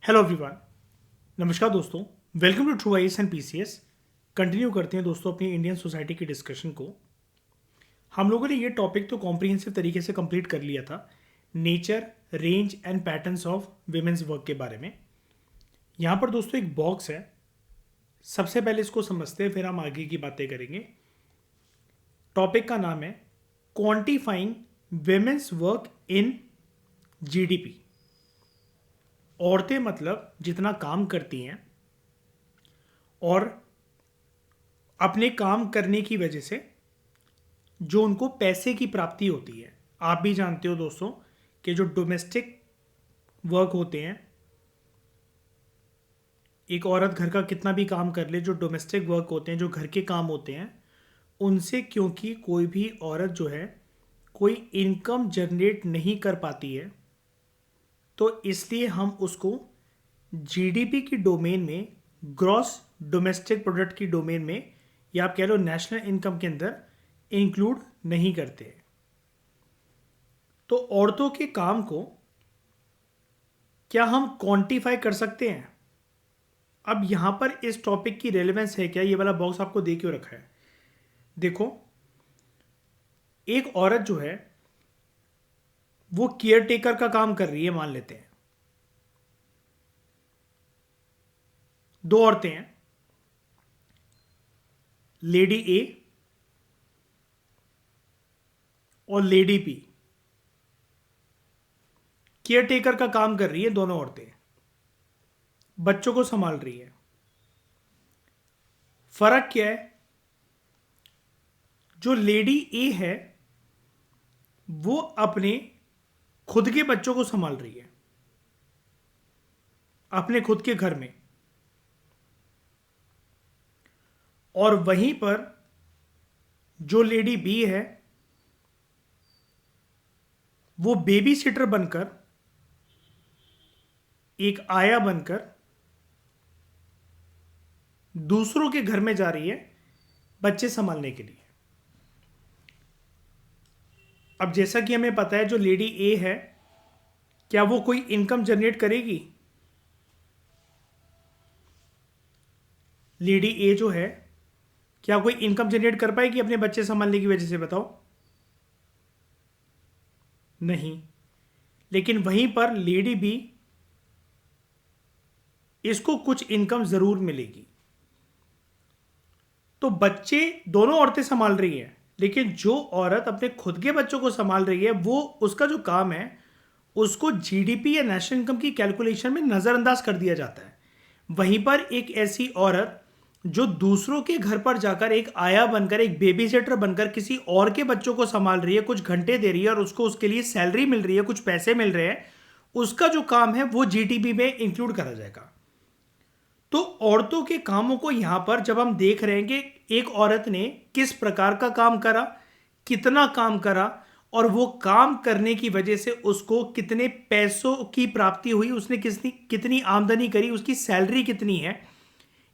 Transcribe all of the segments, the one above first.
Hello everyone. नमस्कार दोस्तों। Welcome to True IAS and PCS. Continue करते हैं दोस्तों अपनी इंडियन सोसाइटी की डिस्कशन को। हम लोगों ने ये टॉपिक तो कॉम्प्रिहेंसिव तरीके से कंप्लीट कर लिया था, nature, range and patterns of women's work के बारे में। यहाँ पर दोस्तों एक बॉक्स है, सबसे पहले इसको समझते हैं, फिर हम आगे की बातें करेंगे। टॉपिक का नाम है quantifying women's work in GDP. औरतें मतलब जितना काम करती हैं और अपने काम करने की वजह से जो उनको पैसे की प्राप्ति होती है। आप भी जानते हो दोस्तों कि जो डोमेस्टिक वर्क होते हैं, एक औरत घर का कितना भी काम कर ले, जो डोमेस्टिक वर्क होते हैं, जो घर के काम होते हैं, उनसे क्योंकि कोई भी औरत जो है कोई इनकम जनरेट नहीं कर पाती है, तो इसलिए हम उसको जीडीपी की डोमेन में, ग्रॉस डोमेस्टिक प्रोडक्ट की डोमेन में, या आप कह लो नेशनल इनकम के अंदर इंक्लूड नहीं करते। तो औरतों के काम को क्या हम क्वांटिफाई कर सकते हैं? अब यहां पर इस टॉपिक की रेलेवेंस है क्या, ये वाला बॉक्स आपको दे क्यों रखा है? देखो, एक औरत जो है वो केयर टेकर का काम कर रही है, मान लेते हैं। दो औरतें हैं, लेडी ए और लेडी बी। केयर टेकर का काम कर रही है दोनों औरतें, बच्चों को संभाल रही है। फर्क क्या है? जो लेडी ए है वो अपने खुद के बच्चों को संभाल रही है अपने खुद के घर में, और वहीं पर जो लेडी बी है वो बेबी सिटर बनकर, एक आया बनकर दूसरों के घर में जा रही है बच्चे संभालने के लिए। अब जैसा कि हमें पता है, जो लेडी ए है, क्या वो कोई इनकम जनरेट करेगी? लेडी ए जो है, क्या कोई इनकम जनरेट कर पाएगी अपने बच्चे संभालने की वजह से? बताओ। नहीं। लेकिन वहीं पर लेडी बी, इसको कुछ इनकम जरूर मिलेगी। तो बच्चे दोनों औरतें संभाल रही हैं, लेकिन जो औरत अपने खुद के बच्चों को संभाल रही है, वो उसका जो काम है उसको जीडीपी या नेशनल इनकम की कैलकुलेशन में नजरअंदाज कर दिया जाता है। वहीं पर एक ऐसी औरत जो दूसरों के घर पर जाकर एक आया बनकर, एक बेबी सिटर बनकर किसी और के बच्चों को संभाल रही है, कुछ घंटे दे रही है और उसको उसके लिए सैलरी मिल रही है, कुछ पैसे मिल रहे हैं, उसका जो काम है वो जीडीपी में इंक्लूड करा जाएगा। तो औरतों के कामों को यहां पर जब हम देख रहे हैं कि एक औरत ने किस प्रकार का काम करा, कितना काम करा, और वो काम करने की वजह से उसको कितने पैसों की प्राप्ति हुई, उसने कितनी कितनी आमदनी करी, उसकी सैलरी कितनी है,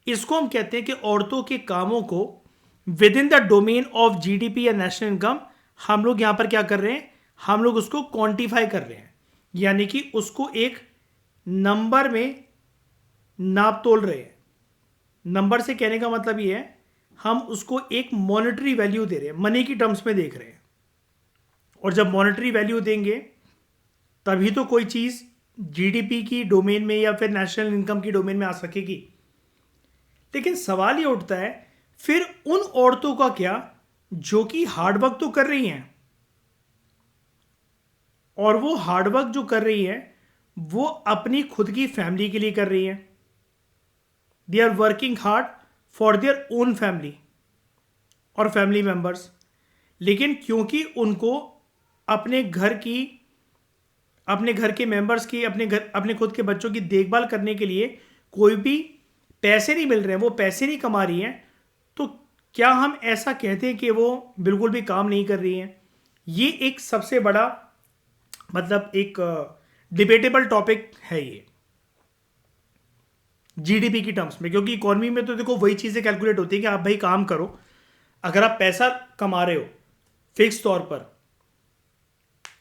इसको हम कहते हैं कि औरतों के कामों को with in the domain of GDP या नेशनल इनकम हम लोग यहां पर क्या कर रहे हैं, हम लोग उसको क्वांटिफाई कर रहे हैं, यानी कि उसको एक नंबर में नाप तोल रहे हैं। नंबर से कहने का मतलब ये है, हम उसको एक मॉनेटरी वैल्यू दे रहे हैं, मनी की टर्म्स में देख रहे हैं। और जब मॉनेटरी वैल्यू देंगे तभी तो कोई चीज जीडीपी की डोमेन में या फिर नेशनल इनकम की डोमेन में आ सकेगी। लेकिन सवाल ये उठता है, फिर उन औरतों का क्या जो कि हार्डवर्क तो कर रही हैं, और वो हार्डवर्क जो कर रही है वो अपनी खुद की फैमिली के लिए कर रही है। They are working hard for their own family और फैमिली मेंबर्स। लेकिन क्योंकि उनको अपने घर की, अपने घर के मेंबर्स की, अपने खुद के बच्चों की देखभाल करने के लिए कोई भी पैसे नहीं मिल रहे हैं, वो पैसे नहीं कमा रही हैं, तो क्या हम ऐसा कहते हैं कि वो बिल्कुल भी काम नहीं कर रही हैं? ये एक सबसे बड़ा, मतलब एक डिबेटेबल टॉपिक है ये जीडीपी की टर्म्स में। क्योंकि इकोनॉमी में तो देखो वही चीजें कैलकुलेट होती है कि आप भाई काम करो, अगर आप पैसा कमा रहे हो फिक्स तौर पर,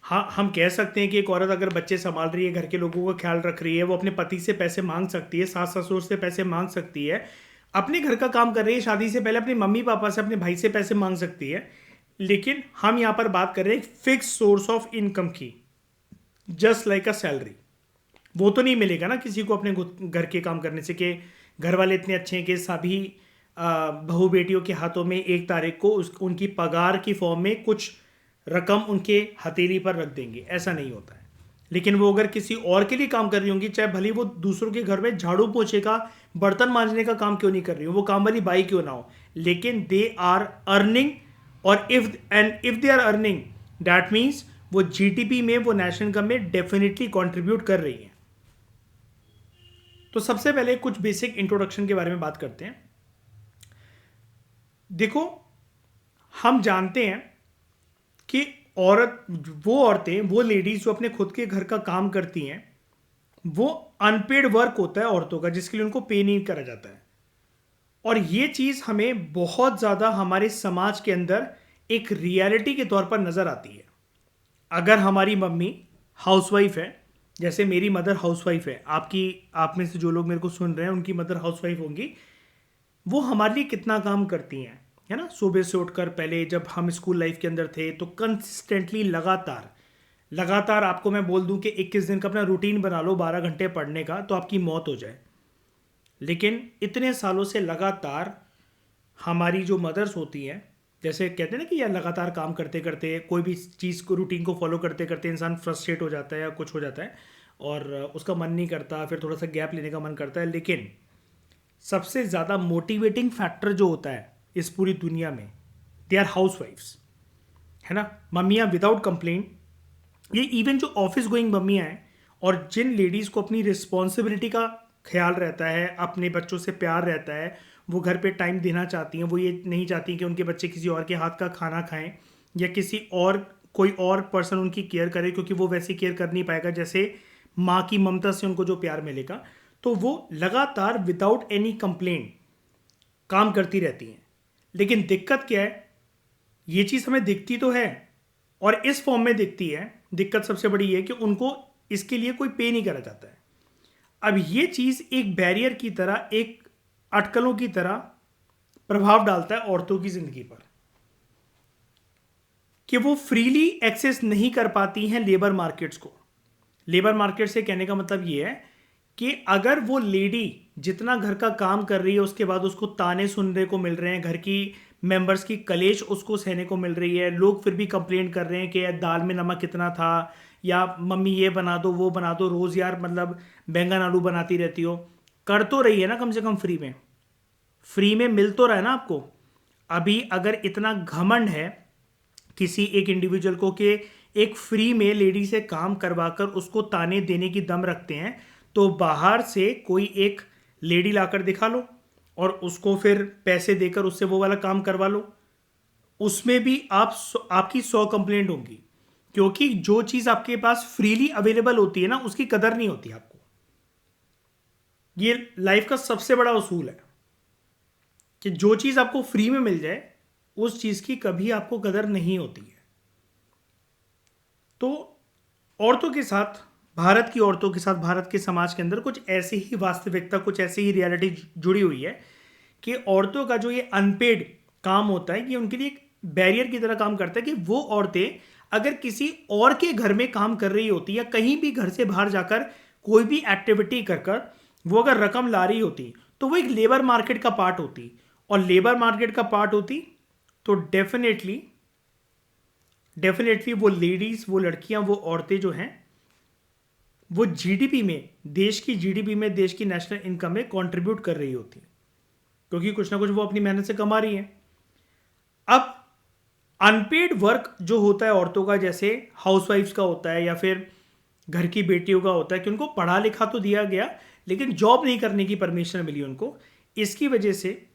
हाँ, हम कह सकते हैं कि एक औरत अगर बच्चे संभाल रही है, घर के लोगों का ख्याल रख रही है, वो अपने पति से पैसे मांग सकती है, सास ससुर से पैसे मांग सकती है, अपने घर का काम कर रही है, शादी से पहले अपने मम्मी पापा से, अपने भाई से पैसे मांग सकती है। लेकिन हम यहाँ पर बात कर रहे हैं फिक्स सोर्स ऑफ इनकम की, जस्ट लाइक अ सैलरी। वो तो नहीं मिलेगा ना किसी को अपने घर के काम करने से, कि घर वाले इतने अच्छे हैं कि सभी बहू बेटियों के हाथों में 1 तारीख को उनकी पगार की फॉर्म में कुछ रकम उनके हथेली पर रख देंगे, ऐसा नहीं होता है। लेकिन वो अगर किसी और के लिए काम कर रही होंगी, चाहे भले वो दूसरों के घर में झाड़ू पोछे का, बर्तन मांजने का काम क्यों नहीं कर रही हो, वो काम वाली बाई क्यों ना हो, लेकिन दे आर अर्निंग। और if they are earning, that means वो जीडीपी में, वो नेशनल इनकम में डेफिनेटली कंट्रीब्यूट कर रही है। तो सबसे पहले कुछ बेसिक इंट्रोडक्शन के बारे में बात करते हैं। देखो, हम जानते हैं कि वो औरतें, वो लेडीज जो अपने खुद के घर का काम करती हैं, वो अनपेड वर्क होता है औरतों का, जिसके लिए उनको पे नहीं करा जाता है। और ये चीज हमें बहुत ज्यादा हमारे समाज के अंदर एक रियलिटी के तौर पर नजर आती है। अगर हमारी मम्मी हाउसवाइफ है, जैसे मेरी मदर हाउसवाइफ है, आप में से जो लोग मेरे को सुन रहे हैं उनकी मदर हाउसवाइफ होंगी, वो हमारे लिए कितना काम करती हैं, है ना। सुबह से उठकर, पहले जब हम स्कूल लाइफ के अंदर थे तो कंसिस्टेंटली लगातार लगातार आपको मैं बोल दूं कि 21 दिन का अपना रूटीन बना लो 12 घंटे पढ़ने का, तो आपकी मौत हो जाए। लेकिन इतने सालों से लगातार हमारी जो मदर्स होती हैं, जैसे कहते हैं ना कि यार लगातार काम करते करते, कोई भी चीज़ को, रूटीन को फॉलो करते करते इंसान फ्रस्ट्रेट हो जाता है या कुछ हो जाता है और उसका मन नहीं करता, फिर थोड़ा सा गैप लेने का मन करता है। लेकिन सबसे ज़्यादा मोटिवेटिंग फैक्टर जो होता है इस पूरी दुनिया में, दे आर हाउस वाइफ्स, है ना। मम्मियाँ विदाउट कंप्लेन, ये इवन जो ऑफिस गोइंग मम्मियाँ हैं और जिन लेडीज़ को अपनी रिस्पॉन्सिबिलिटी का ख्याल रहता है, अपने बच्चों से प्यार रहता है, वो घर पे टाइम देना चाहती हैं, वो ये नहीं चाहती कि उनके बच्चे किसी और के हाथ का खाना खाएं या किसी और, कोई और पर्सन उनकी केयर करे, क्योंकि वो वैसी केयर कर नहीं पाएगा जैसे माँ की ममता से उनको जो प्यार मिलेगा। तो वो लगातार विदाउट एनी कंप्लेंट काम करती रहती हैं। लेकिन दिक्कत क्या है, ये चीज़ हमें दिखती तो है और इस फॉर्म में दिखती है, दिक्कत सबसे बड़ी है कि उनको इसके लिए कोई पे नहीं करा जाता है। अब ये चीज़ एक बैरियर की तरह, एक अटकलों की तरह प्रभाव डालता है औरतों की जिंदगी पर, कि वो फ्रीली एक्सेस नहीं कर पाती हैं लेबर मार्केट्स को। लेबर मार्केट से कहने का मतलब ये है कि अगर वो लेडी जितना घर का काम कर रही है, उसके बाद उसको ताने सुनने को मिल रहे हैं, घर की मेंबर्स की कलेश उसको सहने को मिल रही है, लोग फिर भी कंप्लेंट कर रहे हैं कि यार दाल में नमक कितना था, या मम्मी ये बना दो वो बना दो, रोज़ यार मतलब बैंगन आलू बनाती रहती हो, कर तो रही है ना कम से कम फ्री में मिल तो रहा है ना आपको। अभी अगर इतना घमंड है किसी एक इंडिविजुअल को कि एक फ्री में लेडी से काम करवाकर उसको ताने देने की दम रखते हैं, तो बाहर से कोई एक लेडी लाकर दिखा लो और उसको फिर पैसे देकर उससे वो वाला काम करवा लो, उसमें भी आपकी 100 कंप्लेंट होंगी, क्योंकि जो चीज़ आपके पास फ्रीली अवेलेबल होती है ना, उसकी कदर नहीं होती आपको। ये लाइफ का सबसे बड़ा उसूल है कि जो चीज़ आपको फ्री में मिल जाए, उस चीज़ की कभी आपको कदर नहीं होती है। तो औरतों के साथ, भारत की औरतों के साथ, भारत के समाज के अंदर कुछ ऐसी ही वास्तविकता, कुछ ऐसी ही रियलिटी जुड़ी हुई है कि औरतों का जो ये अनपेड काम होता है, ये उनके लिए एक बैरियर की तरह काम करता है। कि वो औरतें अगर किसी और के घर में काम कर रही होती, या कहीं भी घर से बाहर जाकर कोई भी एक्टिविटी कर कर वो अगर रकम ला रही होती, तो वो एक लेबर मार्केट का पार्ट होती। और लेबर मार्केट का पार्ट होती तो डेफिनेटली वो लेडीज, वो लड़कियां, वो औरतें जो हैं, वो जीडीपी में, देश की जीडीपी में, देश की नेशनल इनकम में कंट्रीब्यूट कर रही होती, क्योंकि कुछ ना कुछ वो अपनी मेहनत से कमा रही हैं। अब अनपेड वर्क जो होता है औरतों का, जैसे हाउसवाइफ्स का होता है या फिर घर की बेटियों का होता है, कि उनको पढ़ा लिखा तो दिया गया लेकिन जॉब नहीं करने की परमिशन मिली उनको। इसकी वजह से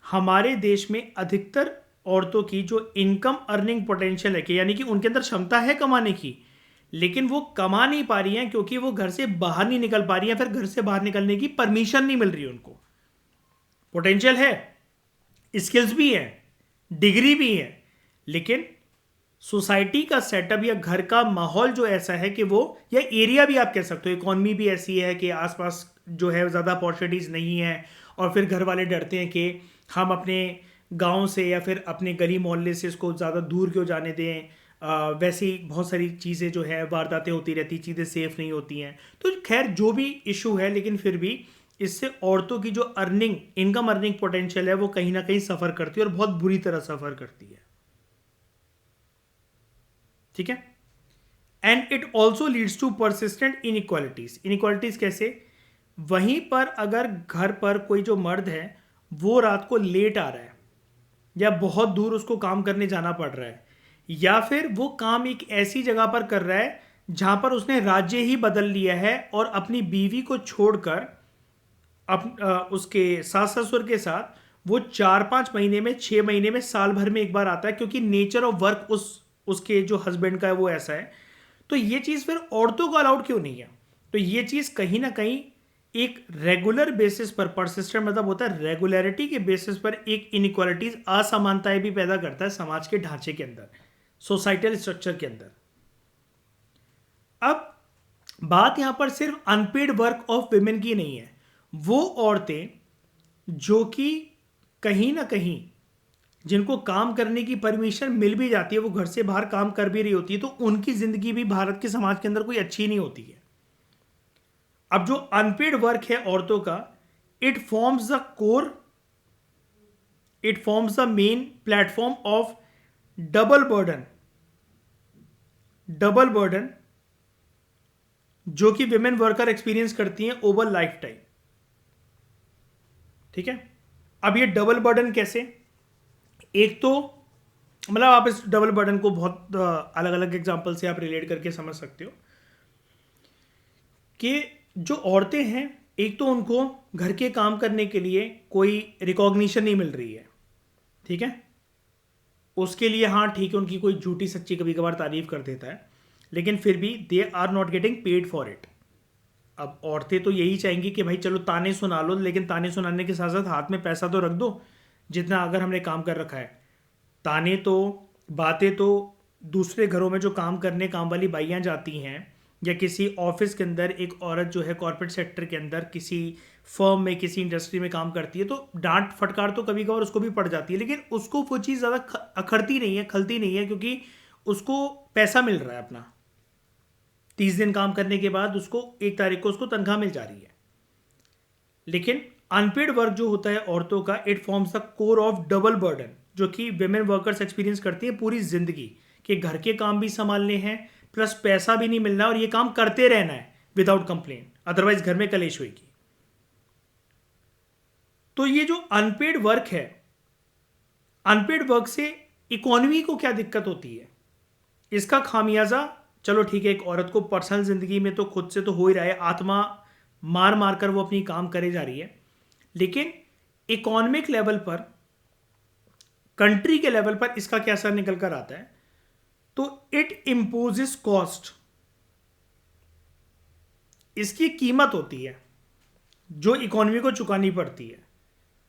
हमारे देश में अधिकतर औरतों की जो इनकम अर्निंग पोटेंशियल है, कि यानी कि उनके अंदर क्षमता है कमाने की, लेकिन वो कमा नहीं पा रही हैं क्योंकि वो घर से बाहर नहीं निकल पा रही हैं, फिर घर से बाहर निकलने की परमिशन नहीं मिल रही उनको। पोटेंशियल है, स्किल्स भी है, डिग्री भी है, लेकिन सोसाइटी का सेटअप या घर का माहौल जो ऐसा है कि वो, या एरिया भी आप कह सकते हो, इकॉनमी भी ऐसी है कि आसपास जो है ज़्यादा अपॉर्चुनिटीज़ नहीं है, और फिर घर वाले डरते हैं कि हम अपने गांव से या फिर अपने गली मोहल्ले से इसको ज़्यादा दूर क्यों जाने दें। वैसे ही बहुत सारी चीज़ें जो है वारदातें होती रहती, चीज़ें सेफ नहीं होती हैं। तो खैर जो भी इशू है, लेकिन फिर भी इससे औरतों की जो इनकम अर्निंग पोटेंशियल है वो कहीं ना कहीं सफ़र करती है, और बहुत बुरी तरह सफ़र करती है। ठीक है। And it also leads to persistent inequalities. Inequalities कैसे? वहीं पर अगर घर पर कोई जो मर्द है वो रात को लेट आ रहा है, या बहुत दूर उसको काम करने जाना पड़ रहा है, या फिर वो काम एक ऐसी जगह पर कर रहा है जहां पर उसने राज्य ही बदल लिया है और अपनी बीवी को छोड़कर उसके सास ससुर के साथ वो 4-5 महीने में, 6 महीने में, साल भर में एक बार आता है, क्योंकि नेचर ऑफ वर्क उसके जो हस्बैंड का है वो ऐसा है। तो ये चीज़ फिर औरतों को अलाउड क्यों नहीं है? तो ये चीज़ कहीं ना कहीं एक रेगुलर बेसिस पर, परसिस्टेंट मतलब होता है रेगुलरिटी के बेसिस पर, एक इनइक्वालिटीज, असमानताएं भी पैदा करता है समाज के ढांचे के अंदर, सोसाइटल स्ट्रक्चर के अंदर। अब बात यहां पर सिर्फ अनपेड वर्क ऑफ विमेन की नहीं है। वो औरतें जो कि कहीं ना कहीं जिनको काम करने की परमिशन मिल भी जाती है, वो घर से बाहर काम कर भी रही होती है, तो उनकी जिंदगी भी भारत के समाज के अंदर कोई अच्छी नहीं होती है। अब जो अनपेड वर्क है औरतों का, it forms the core, it forms the main platform of double burden, double burden जो कि विमेन वर्कर एक्सपीरियंस करती हैं ओवर लाइफ टाइम। ठीक है। अब ये डबल बर्डन कैसे? एक तो मतलब आप इस डबल बर्डन को बहुत अलग अलग एग्जांपल से आप रिलेट करके समझ सकते हो कि जो औरतें हैं, एक तो उनको घर के काम करने के लिए कोई रिकॉग्निशन नहीं मिल रही है। ठीक है। उसके लिए हाँ ठीक है, उनकी कोई झूठी सच्ची कभी कभार तारीफ कर देता है, लेकिन फिर भी they are not getting paid for it. अब औरतें तो यही चाहेंगी कि भाई चलो ताने सुना लो, लेकिन ताने सुनाने के साथ साथ हाथ में पैसा तो रख दो, जितना अगर हमने काम कर रखा है। ताने तो, बातें तो दूसरे घरों में जो काम वाली बाइयाँ जाती हैं, या किसी ऑफिस के अंदर एक औरत जो है कॉर्पोरेट सेक्टर के अंदर किसी फर्म में, किसी इंडस्ट्री में काम करती है, तो डांट फटकार तो कभी कभार उसको भी पड़ जाती है, लेकिन उसको वो चीज़ ज़्यादा अखरती नहीं है, खलती नहीं है, क्योंकि उसको पैसा मिल रहा है अपना। 30 दिन काम करने के बाद उसको 1 तारीख को उसको तनख्वाह मिल जा रही है। लेकिन अनपेड वर्क जो होता है औरतों का, it forms the core of double burden, जो कि वेमेन वर्कर्स एक्सपीरियंस करती हैं पूरी जिंदगी, कि घर के काम भी संभालने हैं, प्लस पैसा भी नहीं मिलना, और ये काम करते रहना है विदाउट कंप्लेन, अदरवाइज घर में कलेश होगी। तो ये जो अनपेड वर्क है, अनपेड वर्क से इकोनॉमी को क्या दिक्कत होती है? इसका खामियाजा, चलो ठीक है, एक औरत को पर्सनल जिंदगी में तो खुद से तो हो ही रहा है, आत्मा मार मार कर वो अपनी काम करे जा रही है, लेकिन इकोनॉमिक लेवल पर, कंट्री के लेवल पर इसका क्या असर निकल कर आता है? तो इट इंपोजेस कॉस्ट, इसकी कीमत होती है जो इकोनॉमी को चुकानी पड़ती है।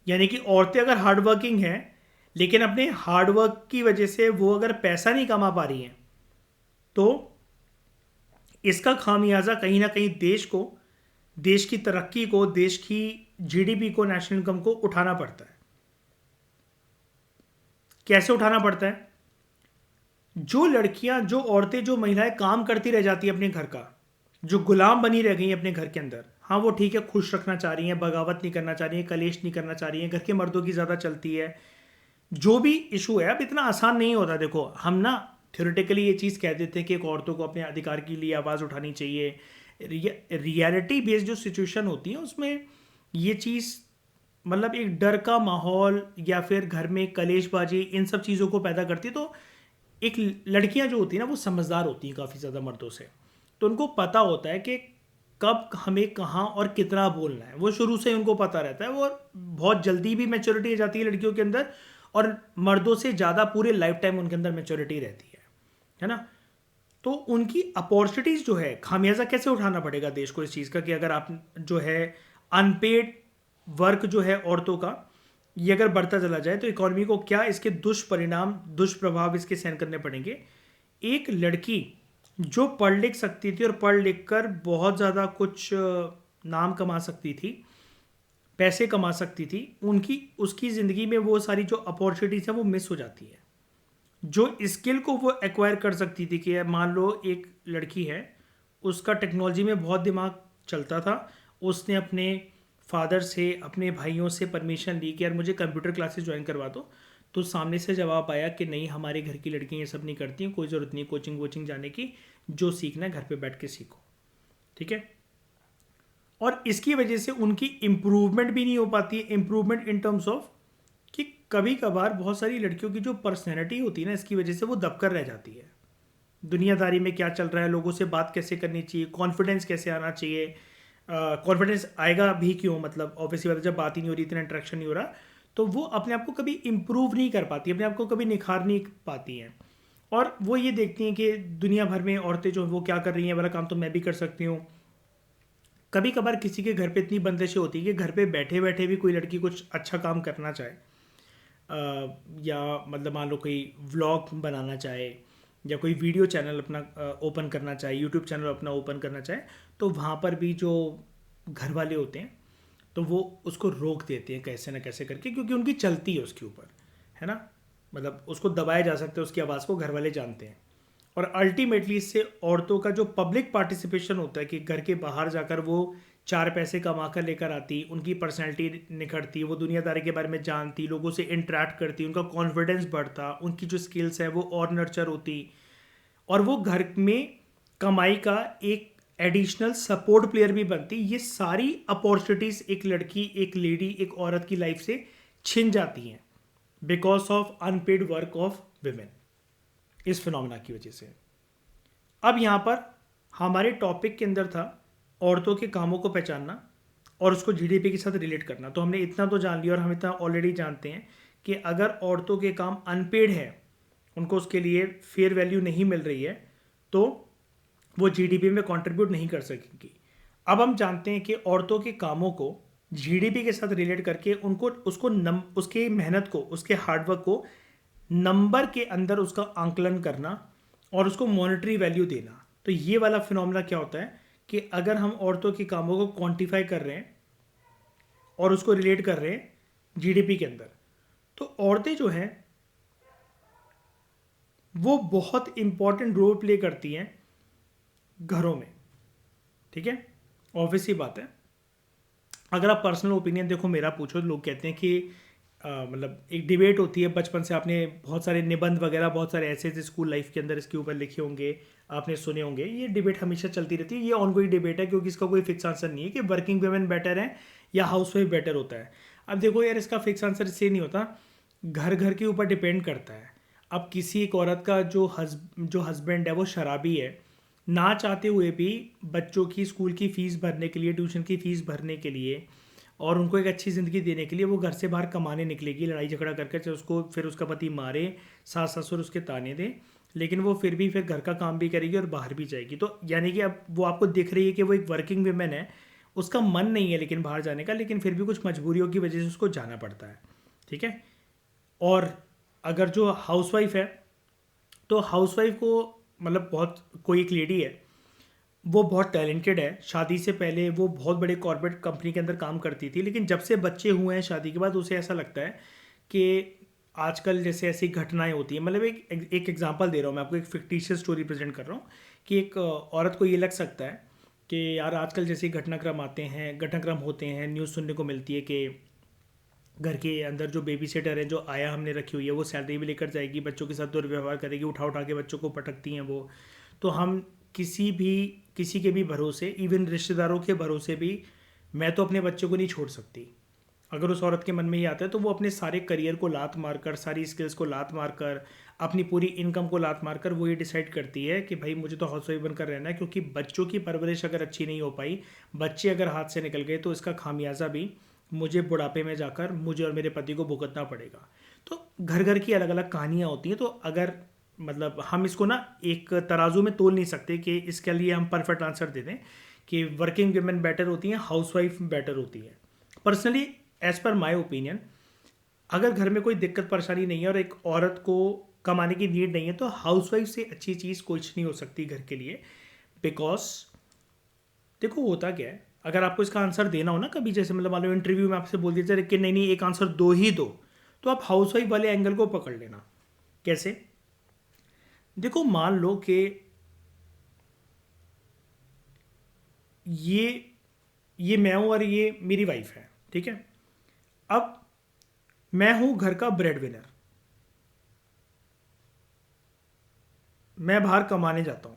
यानी कि औरतें अगर हार्डवर्किंग हैं, लेकिन अपने हार्डवर्क की वजह से वो अगर पैसा नहीं कमा पा रही हैं, तो इसका खामियाजा कहीं ना कहीं देश को, देश की तरक्की को, देश की जीडीपी को, नेशनल इनकम को उठाना पड़ता है। कैसे उठाना पड़ता है? जो लड़कियां, जो औरतें, जो महिलाएं काम करती रह जाती है अपने घर का, जो गुलाम बनी रह गई अपने घर के अंदर, हाँ वो ठीक है, खुश रखना चाह रही हैं, बगावत नहीं करना चाह रही हैं, कलेश नहीं करना चाह रही हैं, घर के मर्दों की ज़्यादा चलती है, जो भी इशू है। अब इतना आसान नहीं होता। देखो हम ना थ्योरेटिकली ये चीज़ कह देते हैं कि एक औरतों को अपने अधिकार के लिए आवाज़ उठानी चाहिए। रियलिटी बेस्ड जो सिचुएशन होती है उसमें ये चीज़ मतलब एक डर का माहौल या फिर घर में कलेशबाजी, इन सब चीज़ों को पैदा करती है। तो एक लड़कियां जो होती हैं ना, वो समझदार होती हैं काफ़ी ज़्यादा मर्दों से, तो उनको पता होता है कि कब हमें कहाँ और कितना बोलना है। वो शुरू से उनको पता रहता है। वो बहुत जल्दी भी मैच्योरिटी आ जाती है लड़कियों के अंदर, और मर्दों से ज़्यादा पूरे लाइफ टाइम उनके अंदर मैच्योरिटी रहती है ना। तो उनकी अपॉर्चुनिटीज़ जो है, खामियाजा कैसे उठाना पड़ेगा देश को इस चीज़ का, कि अगर आप जो है अनपेड वर्क जो है औरतों का, ये अगर बढ़ता चला जाए तो इकोनॉमी को क्या इसके दुष्परिणाम, दुष्प्रभाव इसके सहन करने पड़ेंगे। एक लड़की जो पढ़ लिख सकती थी और पढ़ लिख कर बहुत ज़्यादा कुछ नाम कमा सकती थी, पैसे कमा सकती थी, उनकी उसकी ज़िंदगी में वो सारी जो अपॉर्चुनिटीज़ है वो मिस हो जाती है। जो स्किल को वो एक्वायर कर सकती थी कि मान लो एक लड़की है, उसका टेक्नोलॉजी में बहुत दिमाग चलता था, उसने अपने फादर से अपने भाइयों से परमिशन ली कि यार मुझे कंप्यूटर क्लासेस ज्वाइन करवा दो, तो सामने से जवाब आया कि नहीं, हमारे घर की लड़कियां ये सब नहीं करती, कोई ज़रूरत नहीं कोचिंग वोचिंग जाने की, जो सीखना है घर पे बैठ के सीखो। ठीक है। और इसकी वजह से उनकी इम्प्रूवमेंट भी नहीं हो पाती है। इम्प्रूवमेंट इन टर्म्स ऑफ कि कभी कभार बहुत सारी लड़कियों की जो पर्सनैलिटी होती है ना, इसकी वजह से वो दबकर रह जाती है। दुनियादारी में क्या चल रहा है, लोगों से बात कैसे करनी चाहिए, कॉन्फिडेंस कैसे आना चाहिए, कॉन्फिडेंस आएगा भी क्यों, मतलब ऑब्वियसली बात है, जब बात ही नहीं हो रही, इतना इंटरेक्शन नहीं हो रहा, तो वो अपने आप को कभी इम्प्रूव नहीं कर पाती, अपने आप को कभी निखार नहीं पाती हैं। और वो ये देखती हैं कि दुनिया भर में औरतें जो वो क्या कर रही हैं, वाला काम तो मैं भी कर सकती हूँ। कभी कभार किसी के घर पे इतनी बंदिशें होती है कि घर पे बैठे बैठे भी कोई लड़की कुछ अच्छा काम करना चाहे, या मतलब मान लो कोई व्लॉग बनाना चाहे या कोई वीडियो चैनल अपना ओपन करना चाहे, यूट्यूब चैनल अपना ओपन करना चाहे, तो वहाँ पर भी जो घर वाले होते हैं तो वो उसको रोक देते हैं कैसे ना कैसे करके, क्योंकि उनकी चलती है उसके ऊपर, है ना, मतलब उसको दबाया जा सकता है, उसकी आवाज़ को घर वाले जानते हैं। और अल्टीमेटली इससे औरतों का जो पब्लिक पार्टिसिपेशन होता है कि घर के बाहर जाकर वो चार पैसे कमा कर लेकर आती, उनकी पर्सनैलिटी निखरती, वो दुनियादारी के बारे में जानती, लोगों से इंटरेक्ट करती, उनका कॉन्फिडेंस बढ़ता, उनकी जो स्किल्स है वो और नर्चर होती, और वो घर में कमाई का एक एडिशनल सपोर्ट प्लेयर भी बनती। ये सारी अपॉर्चुनिटीज़ एक लड़की, एक लेडी, एक औरत की लाइफ से छिन जाती हैं because of unpaired work of women, इस फिनोमेना की वजह से। अब यहाँ पर हमारे टॉपिक के अंदर था औरतों के कामों को पहचानना और उसको जीडीपी के साथ रिलेट करना। तो हमने इतना तो जान लिया और हम इतना ऑलरेडी जानते हैं कि अगर औरतों के काम अनपेड है, उनको उसके लिए फेयर वैल्यू नहीं मिल रही है, तो वो जीडीपी में कंट्रीब्यूट नहीं कर सकेंगी। अब हम जानते हैं कि औरतों के कामों को जीडीपी के साथ रिलेट करके उनको उसके मेहनत को, उसके हार्डवर्क को नंबर के अंदर उसका आंकलन करना और उसको मॉनेटरी वैल्यू देना। तो ये वाला फिनोमेना क्या होता है कि अगर हम औरतों के कामों को क्वांटिफाई कर रहे हैं और उसको रिलेट कर रहे हैं जीडीपी के अंदर, तो औरतें जो हैं वो बहुत इंपॉर्टेंट रोल प्ले करती हैं घरों में। ठीक है, ऑब्वियस ही बात है। अगर आप पर्सनल ओपिनियन देखो मेरा पूछो, लोग कहते हैं कि मतलब एक डिबेट होती है, बचपन से आपने बहुत सारे निबंध वगैरह, बहुत सारे ऐसे स्कूल लाइफ के अंदर इसके ऊपर लिखे होंगे, आपने सुने होंगे। ये डिबेट हमेशा चलती रहती है, ये ऑनगोइंग डिबेट है, क्योंकि इसका कोई फिक्स आंसर नहीं है कि वर्किंग वुमेन बेटर है या हाउस वाइफ बेटर होता है। अब देखो यार, इसका फिक्स आंसर इससे नहीं होता, घर घर के ऊपर डिपेंड करता है। अब किसी एक औरत का जो हस्बैंड है वो शराबी है, ना चाहते हुए भी बच्चों की स्कूल की फ़ीस भरने के लिए, ट्यूशन की फ़ीस भरने के लिए और उनको एक अच्छी ज़िंदगी देने के लिए वो घर से बाहर कमाने निकलेगी, लड़ाई झगड़ा करके, चाहे उसको फिर उसका पति मारे, सास ससुर उसके ताने दें, लेकिन वो फिर भी फिर घर का काम भी करेगी और बाहर भी जाएगी। तो यानी कि अब वो आपको दिख रही है कि वो एक वर्किंग वुमेन है, उसका मन नहीं है लेकिन बाहर जाने का, लेकिन फिर भी कुछ मजबूरियों की वजह से उसको जाना पड़ता है। ठीक है। और अगर जो हाउसवाइफ है, तो हाउसवाइफ को मतलब बहुत, कोई एक लेडी है वो बहुत टैलेंटेड है, शादी से पहले वो बहुत बड़े कॉर्पोरेट कंपनी के अंदर काम करती थी, लेकिन जब से बच्चे हुए हैं शादी के बाद उसे ऐसा लगता है कि आजकल जैसे ऐसी घटनाएं होती हैं, मतलब एक एग्जांपल दे रहा हूँ मैं आपको, एक फिक्टिशियस स्टोरी प्रेजेंट कर रहा हूँ कि एक औरत को ये लग सकता है कि यार आजकल जैसे घटनाक्रम आते हैं, घटनाक्रम होते हैं, न्यूज़ सुनने को मिलती है कि घर के अंदर जो बेबी सिटर है, जो आया हमने रखी हुई है, वो सैलरी भी लेकर जाएगी, बच्चों के साथ दुर्व्यवहार करेगी, उठा उठा के बच्चों को पटकती हैं वो। तो हम किसी के भी भरोसे, इवन रिश्तेदारों के भरोसे भी, मैं तो अपने बच्चों को नहीं छोड़ सकती। अगर उस औरत के मन में ये आता है तो वो अपने सारे करियर को लात मारकर, सारी स्किल्स को लात मारकर, अपनी पूरी इनकम को लात मारकर वो ये डिसाइड करती है कि भाई मुझे तो हाउसवाइफ बनकर रहना है, क्योंकि बच्चों की परवरिश अगर अच्छी नहीं हो पाई, बच्चे अगर हाथ से निकल गए, तो इसका खामियाजा भी मुझे बुढ़ापे में जाकर मुझे और मेरे पति को भुगतना पड़ेगा। तो घर घर की अलग अलग कहानियाँ होती हैं। तो अगर मतलब हम इसको ना एक तराजू में तोल नहीं सकते कि इसके लिए हम परफेक्ट आंसर दे दें कि वर्किंग वुमेन बेटर होती हैं, हाउसवाइफ बेटर होती है। Personally as per my opinion, अगर घर में कोई दिक्कत परेशानी नहीं है और एक औरत को कमाने की नीड नहीं है, तो हाउसवाइफ से अच्छी चीज़ कुछ नहीं हो सकती घर के लिए। बिकॉज देखो होता क्या है, अगर आपको इसका आंसर देना हो ना कभी, जैसे मतलब मान लो इंटरव्यू में आपसे बोल दिया जाए कि नहीं नहीं एक आंसर दो ही दो, तो आप हाउसवाइफ वाले एंगल को पकड़ लेना। कैसे? देखो मान लो कि ये मैं हूं और ये मेरी वाइफ है, ठीक है। अब मैं हूं घर का ब्रेड विनर, मैं बाहर कमाने जाता हूं,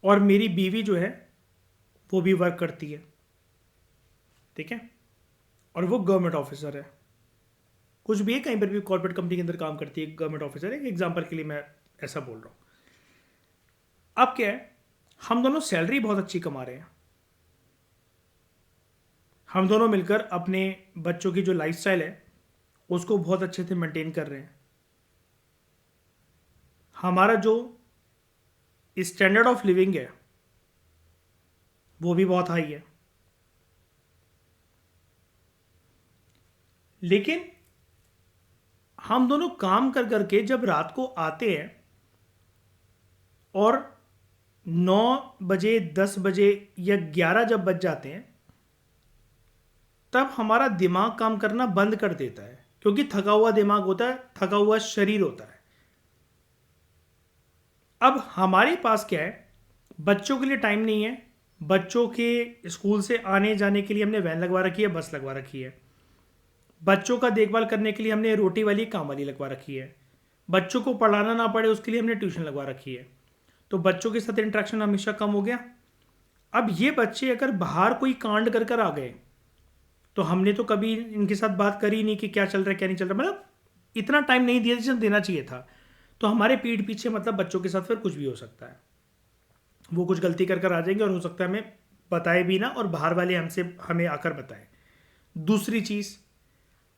और मेरी बीवी जो है वो भी वर्क करती है, ठीक है, और वो गवर्नमेंट ऑफिसर है, कुछ भी है, कहीं पर भी कॉर्पोरेट कंपनी के अंदर काम करती है, गवर्नमेंट ऑफिसर है, एग्जाम्पल के लिए मैं ऐसा बोल रहा हूं। अब क्या है, हम दोनों सैलरी बहुत अच्छी कमा रहे हैं, हम दोनों मिलकर अपने बच्चों की जो लाइफस्टाइल है उसको बहुत अच्छे से मेंटेन कर रहे हैं, हमारा जो स्टैंडर्ड ऑफ लिविंग है वो भी बहुत हाई है। लेकिन हम दोनों काम कर करके जब रात को आते हैं और 9 बजे 10 बजे या 11 जब बज जाते हैं, तब हमारा दिमाग काम करना बंद कर देता है, क्योंकि थका हुआ दिमाग होता है, थका हुआ शरीर होता है। अब हमारे पास क्या है, बच्चों के लिए टाइम नहीं है, बच्चों के स्कूल से आने जाने के लिए हमने वैन लगवा रखी है, बस लगवा रखी है, बच्चों का देखभाल करने के लिए हमने रोटी वाली काम वाली लगवा रखी है, बच्चों को पढ़ाना ना पड़े उसके लिए हमने ट्यूशन लगवा रखी है, तो बच्चों के साथ इंटरेक्शन हमेशा कम हो गया। अब ये बच्चे अगर बाहर कोई कांड कर कर आ गए, तो हमने तो कभी इनके साथ बात करी नहीं कि क्या चल रहा है क्या नहीं चल रहा, मतलब इतना टाइम नहीं दिया जितना देना चाहिए था, तो हमारे पीठ पीछे मतलब बच्चों के साथ फिर कुछ भी हो सकता है, वो कुछ गलती कर कर आ जाएंगे और हो सकता है हमें बताए भी ना, और बाहर वाले हमसे हमें आकर बताएं। दूसरी चीज़,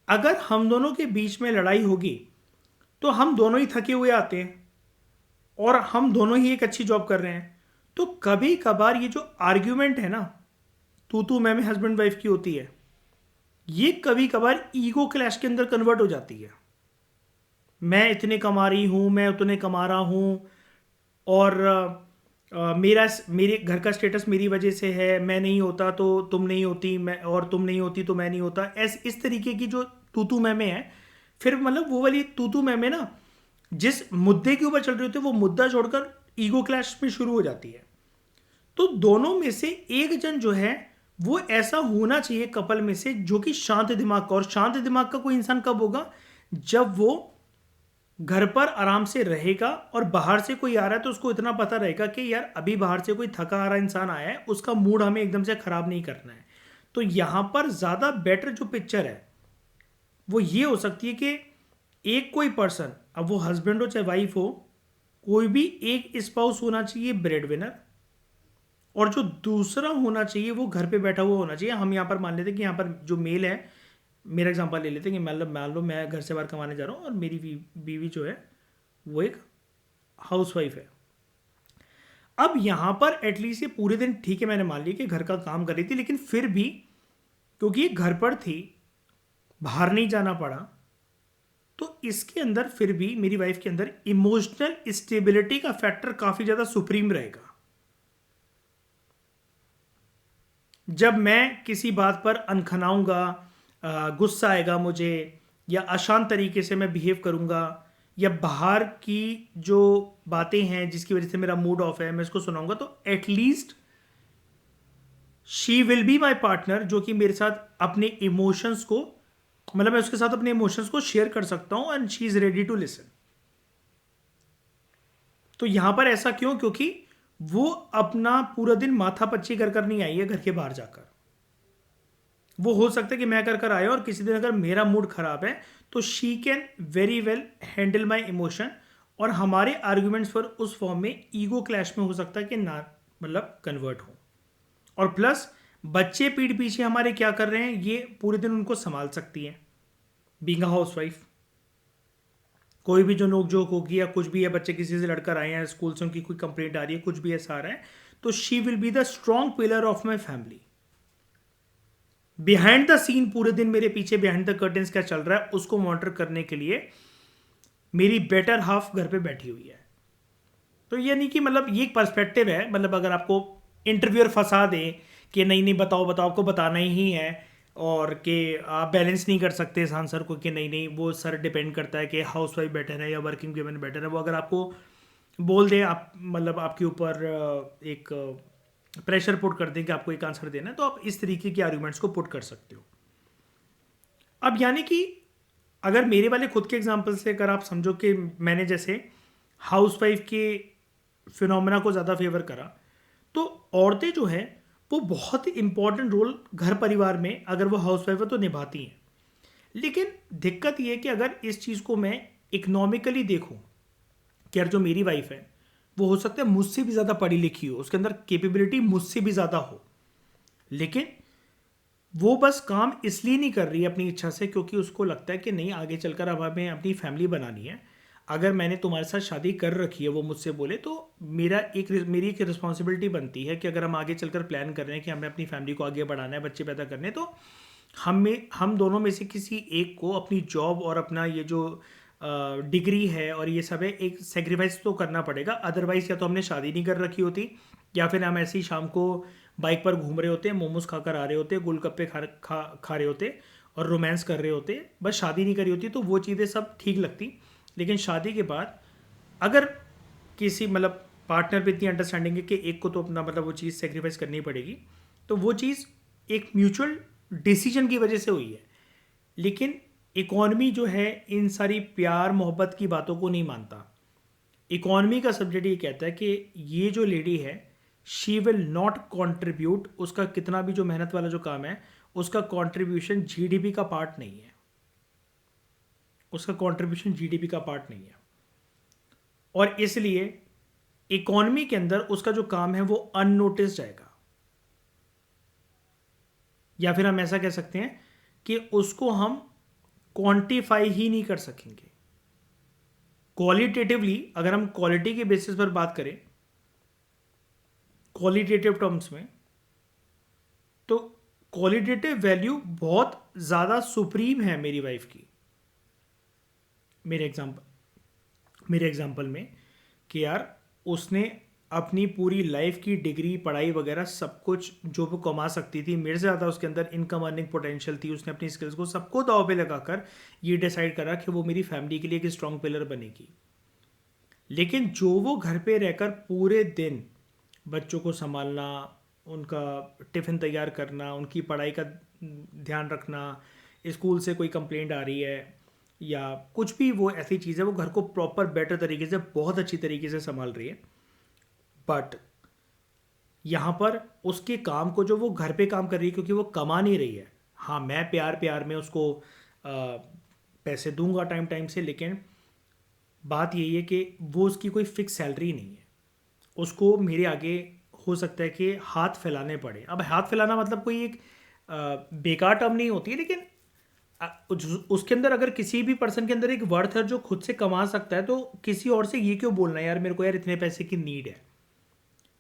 अगर हम दोनों के बीच में लड़ाई होगी तो हम दोनों ही थके हुए आते हैं और हम दोनों ही एक अच्छी जॉब कर रहे हैं, तो कभी कभार ये जो आर्ग्यूमेंट है ना, तू मैं हस्बैंड वाइफ की होती है, ये कभी कभार ईगो क्लैश के अंदर कन्वर्ट हो जाती है। मैं इतने कमा रही हूं, मैं उतने कमा रहा हूं, और मेरे घर का स्टेटस मेरी वजह से है, मैं नहीं होता तो तुम नहीं होती, मैं और तुम नहीं होती तो मैं नहीं होता, इस तरीके की जो तू मैं है, फिर मतलब वो वाली तू मैं ना जिस मुद्दे के ऊपर चल रही होती है वो मुद्दा छोड़कर ईगो क्लैश में शुरू हो जाती है। तो दोनों में से एक जन जो है वो ऐसा होना चाहिए कपल में से जो कि शांत दिमाग का, और शांत दिमाग का कोई इंसान कब होगा, जब वो घर पर आराम से रहेगा और बाहर से कोई आ रहा है तो उसको इतना पता रहेगा कि यार अभी बाहर से कोई थका आ रहा इंसान आया है, उसका मूड हमें एकदम से खराब नहीं करना है। तो यहां पर ज्यादा बेटर जो पिक्चर है वो ये हो सकती है कि एक कोई पर्सन, अब वो हस्बैंड हो चाहे वाइफ हो, कोई भी एक स्पाउस होना चाहिए ब्रेड विनर, और जो दूसरा होना चाहिए वो घर पे बैठा हुआ होना चाहिए। हम यहाँ पर मान लेते हैं कि यहाँ पर जो मेल है, मेरा एग्जांपल ले लेते हैं कि मान लो मैं घर से बाहर कमाने जा रहा हूँ और मेरी बीवी जो है वो एक हाउसवाइफ है। अब यहाँ पर एटलीस्ट ये पूरे दिन ठीक है, मैंने मान लिया कि घर का काम कर रही थी, लेकिन फिर भी क्योंकि ये घर पर थी, बाहर नहीं जाना पड़ा, तो इसके अंदर फिर भी मेरी वाइफ के अंदर इमोशनल स्टेबिलिटी का फैक्टर काफी ज्यादा सुप्रीम रहेगा। जब मैं किसी बात पर अनखनाऊंगा, गुस्सा आएगा मुझे, या अशांत तरीके से मैं बिहेव करूंगा, या बाहर की जो बातें हैं जिसकी वजह से मेरा मूड ऑफ है मैं इसको सुनाऊंगा, तो at least she will be my partner, जो कि मेरे साथ अपने इमोशंस को, मतलब मैं उसके साथ अपने इमोशंस को शेयर कर सकता हूं, and she is ready to listen. तो यहां पर ऐसा क्यों? क्योंकि वो अपना पूरा दिन माथा पच्ची कर कर नहीं आई है घर के बाहर जाकर। वो हो सकता है कि मैं कर कर आया और किसी दिन अगर मेरा मूड खराब है तो she can very well handle my emotion, और हमारे आर्ग्यूमेंट्स पर उस फॉर्म में ईगो क्लैश में हो सकता है कि ना मतलब कन्वर्ट हो। और प्लस बच्चे पीठ पीछे हमारे क्या कर रहे हैं ये पूरे दिन उनको संभाल सकती है बीइंग अ हाउसवाइफ। कोई भी जो नोकझोंक होगी या कुछ भी है, बच्चे किसी से लड़कर आए हैं, स्कूल से उनकी कोई कंप्लेंट आ रही है, कुछ भी ऐसा आ रहा है, तो she will be the strong pillar of my family. Behind the scene पूरे दिन मेरे पीछे बिहाइंड द कर्टेन्स क्या चल रहा है उसको मॉनिटर करने के लिए मेरी बेटर हाफ घर पे बैठी हुई है। तो यानी कि मतलब ये एक पर्सपेक्टिव है, मतलब अगर आपको इंटरव्यूअर फंसा दें कि नहीं नहीं बताओ बताओ, आपको बताना ही है, और कि आप बैलेंस नहीं कर सकते इस आंसर को कि नहीं नहीं वो सर डिपेंड करता है कि हाउस वाइफ बेटर है या वर्किंग वुमेन बेटर है, वो अगर आपको बोल दें, आप मतलब आपके ऊपर एक प्रेशर पुट कर दें कि आपको एक आंसर देना है, तो आप इस तरीके के आर्गूमेंट्स को पुट कर सकते हो। अब यानी कि अगर मेरे वाले खुद के एग्जांपल से अगर आप समझो कि मैंने जैसे हाउस वाइफ के फिनोमेना को ज़्यादा फेवर करा, तो औरतें जो हैं वो बहुत इंपॉर्टेंट रोल घर परिवार में अगर वो हाउस वाइफ है तो निभाती हैं। लेकिन दिक्कत ये है कि अगर इस चीज़ को मैं इकोनॉमिकली देखूं कि यार जो मेरी वाइफ है वो हो सकता है मुझसे भी ज़्यादा पढ़ी लिखी हो, उसके अंदर कैपेबिलिटी मुझसे भी ज़्यादा हो, लेकिन वो बस काम इसलिए नहीं कर रही है अपनी इच्छा से क्योंकि उसको लगता है कि नहीं आगे चलकर अब हमें अपनी फैमिली बनानी है। अगर मैंने तुम्हारे साथ शादी कर रखी है, वो मुझसे बोले, तो मेरी एक रिस्पॉन्सिबिलिटी बनती है कि अगर हम आगे चलकर प्लान कर रहे हैं कि हमें अपनी फैमिली को आगे बढ़ाना है, बच्चे पैदा करने हैं, तो हम दोनों में से किसी एक को अपनी जॉब और अपना ये जो डिग्री है और ये सब है एक सेक्रीफाइस तो करना पड़ेगा। अदरवाइज या तो हमने शादी नहीं कर रखी होती, या फिर हम ऐसे ही शाम को बाइक पर घूम रहे होते, मोमोज खाकर आ रहे होते, गोलगप्पे खा रहे होते और रोमांस कर रहे होते, बस शादी नहीं करी होती, तो वो चीज़ें सब ठीक लगती। लेकिन शादी के बाद अगर किसी मतलब पार्टनर पे इतनी अंडरस्टैंडिंग है कि एक को तो अपना मतलब वो चीज़ सेक्रीफाइस करनी पड़ेगी, तो वो चीज़ एक म्यूचुअल डिसीजन की वजह से हुई है। लेकिन इकॉनमी जो है इन सारी प्यार मोहब्बत की बातों को नहीं मानता। इकॉनमी का सब्जेक्ट ये कहता है कि ये जो लेडी है शी विल नॉट कंट्रीब्यूट, उसका कितना भी जो मेहनत वाला जो काम है उसका कंट्रीब्यूशन जीडीपी का पार्ट नहीं है, उसका कंट्रीब्यूशन जीडीपी का पार्ट नहीं है, और इसलिए इकॉनमी के अंदर उसका जो काम है वो अननोटिस जाएगा। या फिर हम ऐसा कह सकते हैं कि उसको हम क्वांटिफाई ही नहीं कर सकेंगे। क्वालिटेटिवली अगर हम क्वालिटी के बेसिस पर बात करें, क्वालिटेटिव टर्म्स में, तो क्वालिटेटिव वैल्यू बहुत ज़्यादा सुप्रीम है मेरी वाइफ की, मेरे एग्जांपल में, कि यार उसने अपनी पूरी लाइफ की डिग्री पढ़ाई वगैरह सब कुछ जो वो कमा सकती थी, मेरे से ज़्यादा उसके अंदर इनकम अर्निंग पोटेंशियल थी, उसने अपनी स्किल्स को सबको दाव पे लगाकर ये डिसाइड करा कि वो मेरी फैमिली के लिए एक स्ट्रॉन्ग पिलर बनेगी। लेकिन जो वो घर पे रहकर पूरे दिन बच्चों को संभालना, उनका टिफ़िन तैयार करना, उनकी पढ़ाई का ध्यान रखना, स्कूल से कोई कंप्लेंट आ रही है या कुछ भी वो ऐसी चीज़ है, वो घर को प्रॉपर बेटर तरीके से बहुत अच्छी तरीके से संभाल रही है। बट यहाँ पर उसके काम को जो वो घर पे काम कर रही है क्योंकि वो कमा नहीं रही है, हाँ मैं प्यार प्यार में उसको पैसे दूंगा टाइम टाइम से, लेकिन बात यही है कि वो उसकी कोई फिक्स सैलरी नहीं है, उसको मेरे आगे हो सकता है कि हाथ फैलाने पड़े। अब हाथ फैलाना मतलब कोई एक बेकार टर्म नहीं होती है, लेकिन उसके अंदर अगर किसी भी पर्सन के अंदर एक वर्थ है जो खुद से कमा सकता है, तो किसी और से ये क्यों बोलना है यार मेरे को यार इतने पैसे की नीड है।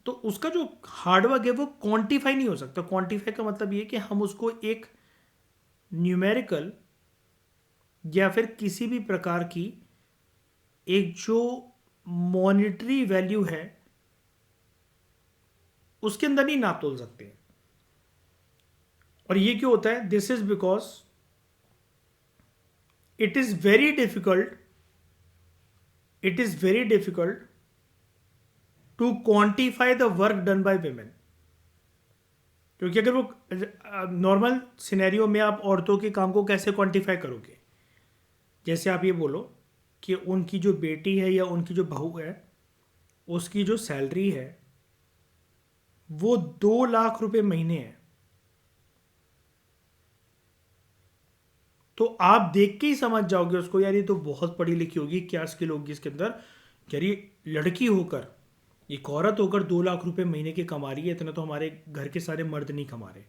तो उसका जो हार्डवर्क है वो क्वांटिफाई नहीं हो सकता। क्वांटिफाई का मतलब ये कि हम उसको एक न्यूमेरिकल या फिर किसी भी प्रकार की एक जो मॉनिटरी वैल्यू है उसके अंदर नहीं नाप तोल सकते। और ये क्यों होता है? This is because it is very difficult, it is very difficult to quantify the work done by women. क्योंकि अगर वो नॉर्मल सिनेरियो में आप औरतों के काम को कैसे क्वांटिफाई करोगे? जैसे आप ये बोलो कि उनकी जो बेटी है या उनकी जो बहू है उसकी जो सैलरी है वो 2 लाख रुपए महीने है, तो आप देख के ही समझ जाओगे उसको यार ये तो बहुत पढ़ी लिखी होगी, क्या स्किल होगी इसके अंदर। यार ये लड़की होकर, एक औरत होकर 2 लाख रुपए महीने के कमा रही है, इतना तो हमारे घर के सारे मर्द नहीं कमा रहे।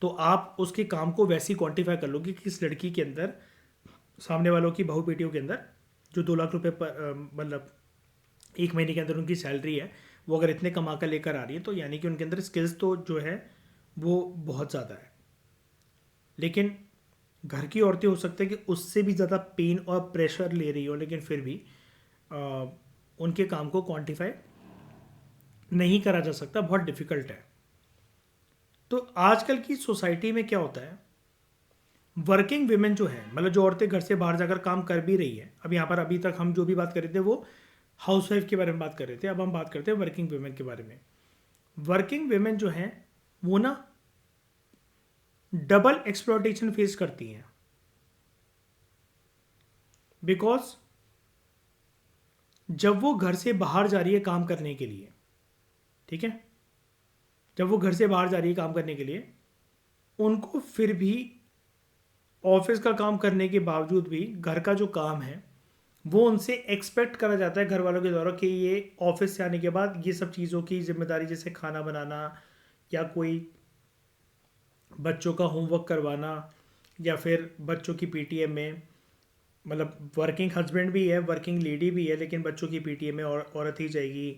तो आप उसके काम को वैसे ही क्वांटिफाई कर लोगे कि इस लड़की के अंदर, सामने वालों की बहू बेटियों के अंदर जो 2 लाख रुपए मतलब एक महीने के अंदर उनकी सैलरी है, वो अगर इतने कमा कर लेकर आ रही है, तो यानी कि उनके अंदर स्किल्स तो जो है वो बहुत ज़्यादा है। लेकिन घर की औरतें हो सकता है कि उससे भी ज़्यादा पेन और प्रेशर ले रही हो, लेकिन फिर भी आ, उनके काम को क्वांटिफाई नहीं करा जा सकता, बहुत डिफिकल्ट है। तो आजकल की सोसाइटी में क्या होता है, वर्किंग विमेन जो है, मतलब जो औरतें घर से बाहर जाकर काम कर भी रही है, अब यहाँ पर अभी तक हम जो भी बात कर रहे थे वो हाउसवाइफ के बारे में बात कर रहे थे, अब हम बात करते हैं वर्किंग वुमेन के बारे में। वर्किंग वुमेन जो हैं वो ना डबल एक्सप्लॉयटेशन फेस करती हैं, बिकॉज जब वो घर से बाहर जा रही है काम करने के लिए, ठीक है, जब वो घर से बाहर जा रही है काम करने के लिए, उनको फिर भी ऑफिस का काम करने के बावजूद भी घर का जो काम है वो उनसे एक्सपेक्ट करा जाता है घर वालों के द्वारा कि ये ऑफिस से आने के बाद ये सब चीज़ों की जिम्मेदारी, जैसे खाना बनाना या कोई बच्चों का होमवर्क करवाना या फिर बच्चों की पीटीएम में, मतलब वर्किंग हस्बैंड भी है, वर्किंग लेडी भी है, लेकिन बच्चों की पीटीएम में औरत ही जाएगी,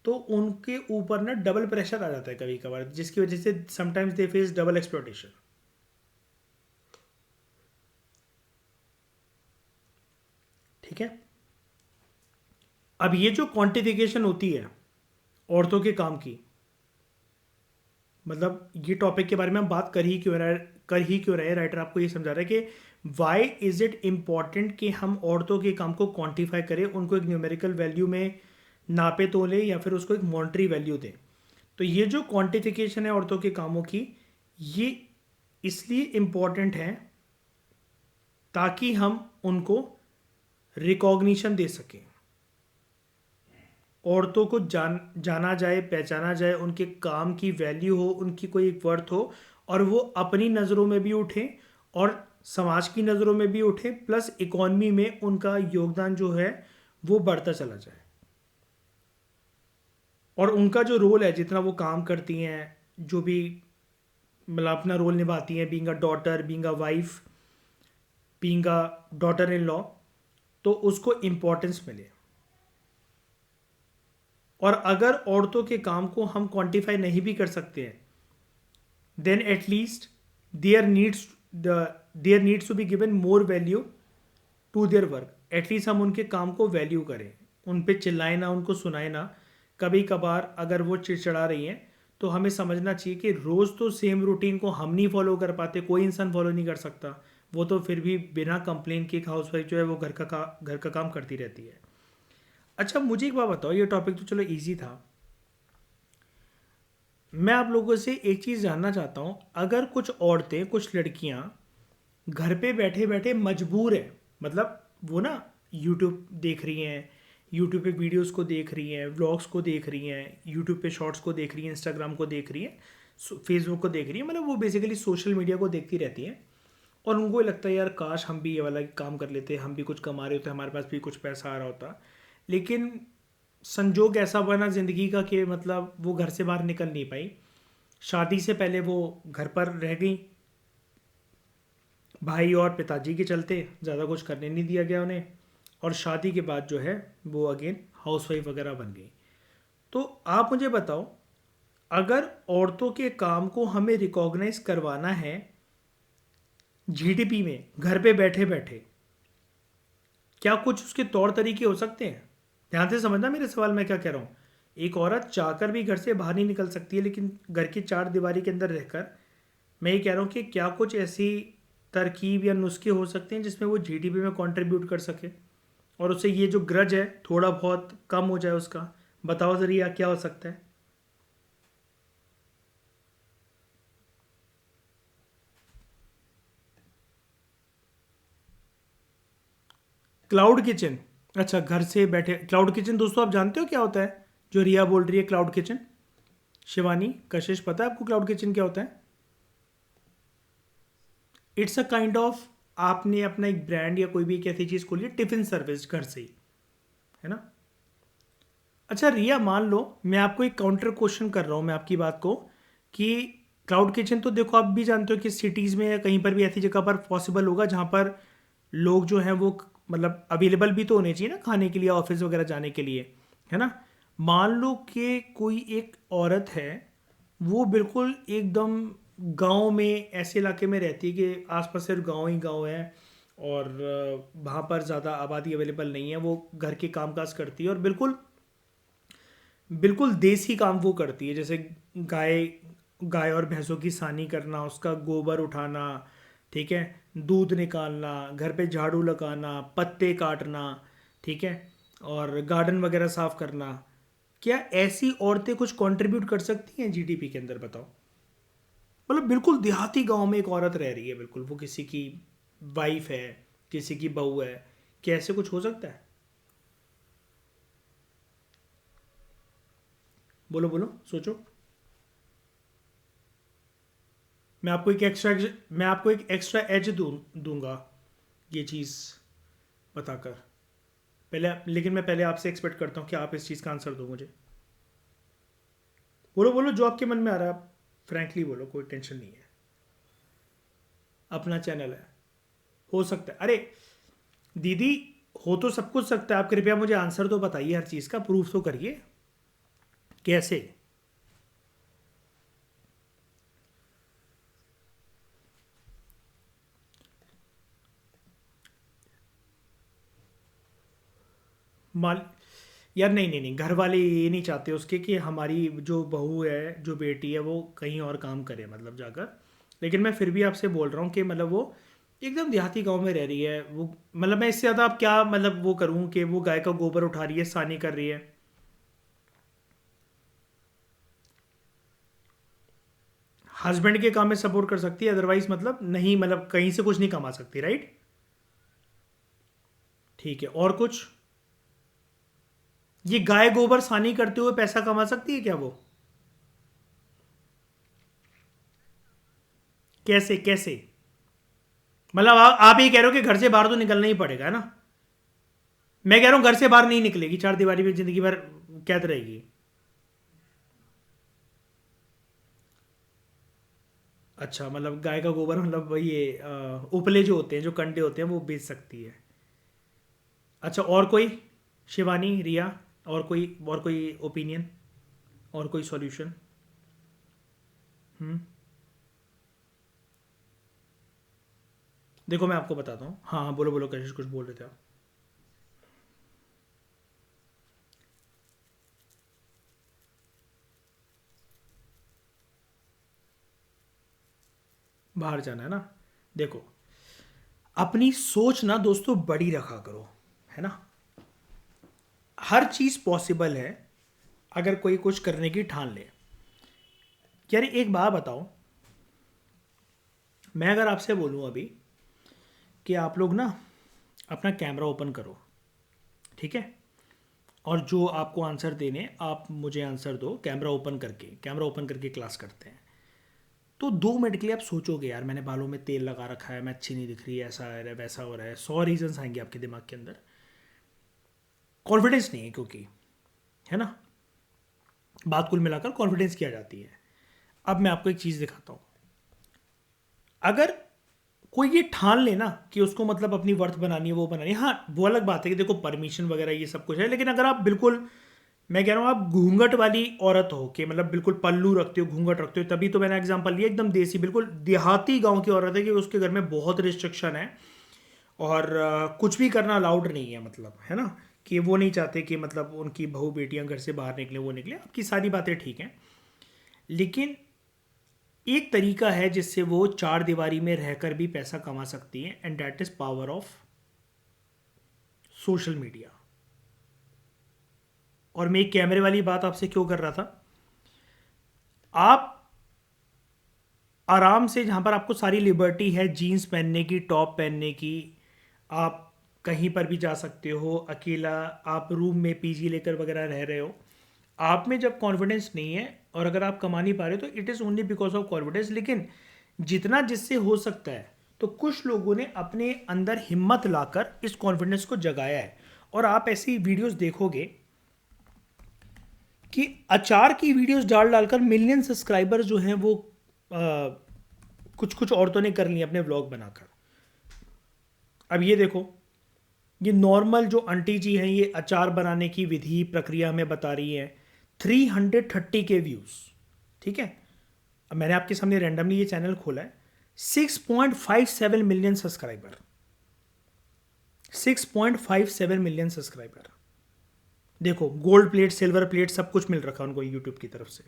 तो उनके ऊपर ना डबल प्रेशर आ जाता है कभी कभार, जिसकी वजह से sometimes they face double exploitation. ठीक है। अब ये जो क्वांटिफिकेशन होती है औरतों के काम की, मतलब ये टॉपिक के बारे में हम बात कर ही क्यों रहे, राइटर आपको ये समझा रहा है कि वाई इज इट इम्पॉर्टेंट कि हम औरतों के काम को क्वांटिफाई करें, उनको एक न्यूमेरिकल वैल्यू में नापे तोले या फिर उसको एक मॉनिटरी वैल्यू दें। तो ये जो क्वांटिफिकेशन है औरतों के कामों की, ये इसलिए इम्पॉर्टेंट है ताकि हम उनको रिकॉग्निशन दे सकें, औरतों को जाना जाए, पहचाना जाए, उनके काम की वैल्यू हो, उनकी कोई एक वर्थ हो, और वो अपनी नज़रों में भी उठें और समाज की नज़रों में भी उठें, प्लस इकॉनमी में उनका योगदान जो है वो बढ़ता चला जाए। और उनका जो रोल है, जितना वो काम करती हैं, जो भी मतलब अपना रोल निभाती हैं, being a daughter, being a wife, being a daughter in law, तो उसको इम्पोर्टेंस मिले। और अगर औरतों के काम को हम क्वांटिफाई नहीं भी कर सकते हैं, then at least there needs there needs to be given more value to their work. At least हम उनके काम को वैल्यू करें, उन पे चिल्लाएं ना, उनको सुनाएं ना। कभी कभार अगर वो चिड़चिड़ा रही हैं तो हमें समझना चाहिए कि रोज़ तो सेम रूटीन को हम नहीं फॉलो कर पाते, कोई इंसान फॉलो नहीं कर सकता, वो तो फिर भी बिना कंप्लेन के एक हाउसवाइफ जो है वो घर का काम करती रहती है। अच्छा, मुझे एक बात बताओ, ये टॉपिक तो चलो इजी था, मैं आप लोगों से एक चीज़ जानना चाहता हूँ। अगर कुछ औरतें, कुछ लड़कियाँ घर पे बैठे बैठे मजबूर हैं, मतलब वो ना यूट्यूब देख रही हैं, यूट्यूब पे वीडियोस को देख रही हैं, व्लॉग्स को देख रही हैं, यूट्यूब पे शॉर्ट्स को देख रही हैं, इंस्टाग्राम को देख रही हैं, फेसबुक को देख रही हैं, मतलब वो बेसिकली सोशल मीडिया को देखती रहती हैं, और उनको लगता है यार काश हम भी ये वाला काम कर लेते, हम भी कुछ कमा रहे होते, हमारे पास भी कुछ पैसा आ रहा होता, लेकिन संजोग ऐसा बना ज़िंदगी का कि मतलब वो घर से बाहर निकल नहीं पाई। शादी से पहले वो घर पर रह गई, भाई और पिताजी के चलते ज़्यादा कुछ करने नहीं दिया गया उन्हें, और शादी के बाद जो है वो अगेन हाउसवाइफ वगैरह बन गई। तो आप मुझे बताओ, अगर औरतों के काम को हमें रिकॉग्नाइज करवाना है जीडीपी में घर पे बैठे बैठे, क्या कुछ उसके तौर तरीके हो सकते हैं? ध्यान से समझना मेरे सवाल, मैं क्या कह रहा हूँ। एक औरत चाहकर भी घर से बाहर नहीं निकल सकती है, लेकिन घर की चार दीवारी के अंदर रहकर, मैं ये कह रहा हूँ कि क्या कुछ ऐसी तरकीब या नुस्खे हो सकते हैं जिसमें वो जीडीपी में कंट्रीब्यूट कर सके और उससे ये जो ग्रज है थोड़ा बहुत कम हो जाए उसका। बताओ जरिए क्या हो सकता है। क्लाउड किचन, अच्छा घर से बैठे क्लाउड किचन, दोस्तों आप जानते हो क्या होता है जो रिया बोल रही है क्लाउड किचन? शिवानी, कशिश, पता है आपको क्लाउड किचन क्या होता है? इट्स अ काइंड ऑफ, आपने अपना एक ब्रांड या कोई भी एक ऐसी चीज़ खोली है, टिफिन सर्विस घर से ही, है ना? अच्छा रिया, मान लो मैं आपको एक काउंटर क्वेश्चन कर रहा हूँ, मैं आपकी बात को, कि क्लाउड किचन तो देखो आप भी जानते हो कि सिटीज़ में या कहीं पर भी ऐसी जगह पर पॉसिबल होगा जहाँ पर लोग जो हैं वो मतलब अवेलेबल भी तो होने चाहिए ना खाने के लिए, ऑफिस वगैरह जाने के लिए, है ना? मान लो कि कोई एक औरत है, वो बिल्कुल एकदम गांव में, ऐसे इलाके में रहती है कि आसपास सिर्फ गांव ही गांव है, और वहाँ पर ज़्यादा आबादी अवेलेबल नहीं है, वो घर के कामकाज करती है और बिल्कुल बिल्कुल देसी काम वो करती है, जैसे गाय गाय और भैंसों की सानी करना, उसका गोबर उठाना, ठीक है, दूध निकालना, घर पे झाड़ू लगाना, पत्ते काटना, ठीक है, और गार्डन वगैरह साफ करना। क्या ऐसी औरतें कुछ कंट्रीब्यूट कर सकती हैं जीडीपी के अंदर, बताओ? मतलब बिल्कुल देहाती गांव में एक औरत रह रही है, बिल्कुल वो किसी की वाइफ है, किसी की बहू है, क्या ऐसे कुछ हो सकता है? बोलो बोलो, सोचो। मैं आपको एक एक्स्ट्रा एज दूंगा ये चीज़ बताकर। पहले लेकिन मैं पहले आपसे एक्सपेक्ट करता हूँ कि आप इस चीज़ का आंसर दो मुझे। बोलो बोलो, जो आपके मन में आ रहा है आप फ्रैंकली बोलो, कोई टेंशन नहीं है, अपना चैनल है, हो सकता है। अरे दीदी, हो तो सब कुछ सकता है, आप कृपया मुझे आंसर तो बताइए, हर चीज़ का प्रूफ तो करिए, कैसे? माल यार, नहीं नहीं नहीं, घर वाले ये नहीं चाहते उसके कि हमारी जो बहू है, जो बेटी है, वो कहीं और काम करे, मतलब जाकर। लेकिन मैं फिर भी आपसे बोल रहा हूँ कि मतलब वो एकदम देहाती गांव में रह रही है वो, मतलब मैं इससे ज़्यादा अब क्या मतलब वो करूँ कि वो गाय का गोबर उठा रही है, सानी कर रही है। हस्बैंड के काम में सपोर्ट कर सकती है, अदरवाइज मतलब नहीं, मतलब कहीं से कुछ नहीं कमा सकती, राइट? ठीक है, और कुछ? ये गाय गोबर सानी करते हुए पैसा कमा सकती है क्या वो? कैसे कैसे? मतलब आप ये कह रहे हो कि घर से बाहर तो निकलना ही पड़ेगा, है ना? मैं कह रहा हूँ घर से बाहर नहीं निकलेगी, चार दीवारी में जिंदगी भर कैद रहेगी। अच्छा, मतलब गाय का गोबर, मतलब ये उपले जो होते हैं, जो कंडे होते हैं, वो बेच सकती है। अच्छा, और कोई? शिवानी, रिया, और कोई ओपिनियन, और कोई सॉल्यूशन? हम्म। देखो मैं आपको बताता हूँ, हाँ हाँ, बोलो बोलो, कशिश कुछ बोल रहे थे आप। बाहर जाना है ना? देखो, अपनी सोच ना दोस्तों बड़ी रखा करो, है ना? हर चीज़ पॉसिबल है अगर कोई कुछ करने की ठान ले। यार एक बात बताओ, मैं अगर आपसे बोलूँ अभी कि आप लोग ना अपना कैमरा ओपन करो, ठीक है, और जो आपको आंसर देने, आप मुझे आंसर दो कैमरा ओपन करके क्लास करते हैं। तो 2 मिनट के लिए आप सोचोगे, यार मैंने बालों में तेल लगा रखा है, मैं अच्छी नहीं दिख रही है, ऐसा है वैसा हो रहा है, 100 रीजन्स आएंगे आपके दिमाग के अंदर। कॉन्फिडेंस नहीं है क्योंकि, है ना? बात कुल मिलाकर कॉन्फिडेंस की आ जाती है। अब मैं आपको एक चीज़ दिखाता हूँ। अगर कोई ये ठान ले ना कि उसको मतलब अपनी वर्थ बनानी है, वो बनानी है, हाँ वो अलग बात है कि देखो परमिशन वगैरह ये सब कुछ है, लेकिन अगर आप बिल्कुल, मैं कह रहा हूँ आप घूंघट वाली औरत हो, कि मतलब बिल्कुल पल्लू रखते हो, घूंघट रखते हो, तभी तो मैंने एग्जांपल लिया, एकदम देसी बिल्कुल देहाती गांव की औरत है कि उसके घर में बहुत रिस्ट्रिक्शन है, और कुछ भी करना अलाउड नहीं है, मतलब, है ना? कि वो नहीं चाहते कि मतलब उनकी बहू बेटियां घर से बाहर निकले, वो निकले, आपकी सारी बातें ठीक हैं। लेकिन एक तरीका है जिससे वो चार दीवारी में रहकर भी पैसा कमा सकती हैं, and that is power of social media. और मैं एक कैमरे वाली बात आपसे क्यों कर रहा था? आप आराम से, जहाँ पर आपको सारी लिबर्टी है जीन्स पहनने की, टॉप पहनने की, आप कहीं पर भी जा सकते हो अकेला, आप रूम में पीजी लेकर वगैरह रह रहे हो, आप में जब कॉन्फिडेंस नहीं है और अगर आप कमा नहीं पा रहे हो, तो it is only because of confidence. लेकिन जितना जिससे हो सकता है, तो कुछ लोगों ने अपने अंदर हिम्मत लाकर इस कॉन्फिडेंस को जगाया है। और आप ऐसी वीडियोस देखोगे कि अचार की वीडियोस डाल डालकर मिलियन सब्सक्राइबर जो हैं वो कुछ कुछ औरतों ने कर लिए अपने व्लॉग बनाकर। अब ये देखो, ये नॉर्मल जो आंटी जी हैं, ये अचार बनाने की विधि प्रक्रिया हमें बता रही हैं, 330 के व्यूज़, ठीक है? अब मैंने आपके सामने रैंडमली ये चैनल खोला है, 6.57 मिलियन सब्सक्राइबर, 6.57 मिलियन सब्सक्राइबर। देखो गोल्ड प्लेट, सिल्वर प्लेट, सब कुछ मिल रखा है उनको यूट्यूब की तरफ से।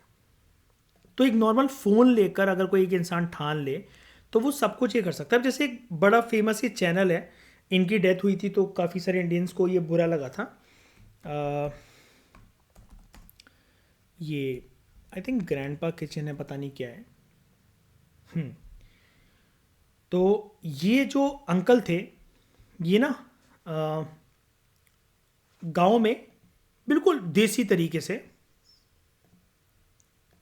तो एक नॉर्मल फ़ोन लेकर अगर कोई एक इंसान ठान ले तो वो सब कुछ ये कर सकता है। अब जैसे एक बड़ा फेमस ये चैनल है, इनकी डेथ हुई थी तो काफ़ी सारे इंडियंस को ये बुरा लगा था। ये आई थिंक ग्रैंडपा किचन है, पता नहीं क्या है। तो ये जो अंकल थे, ये ना गांव में बिल्कुल देसी तरीके से,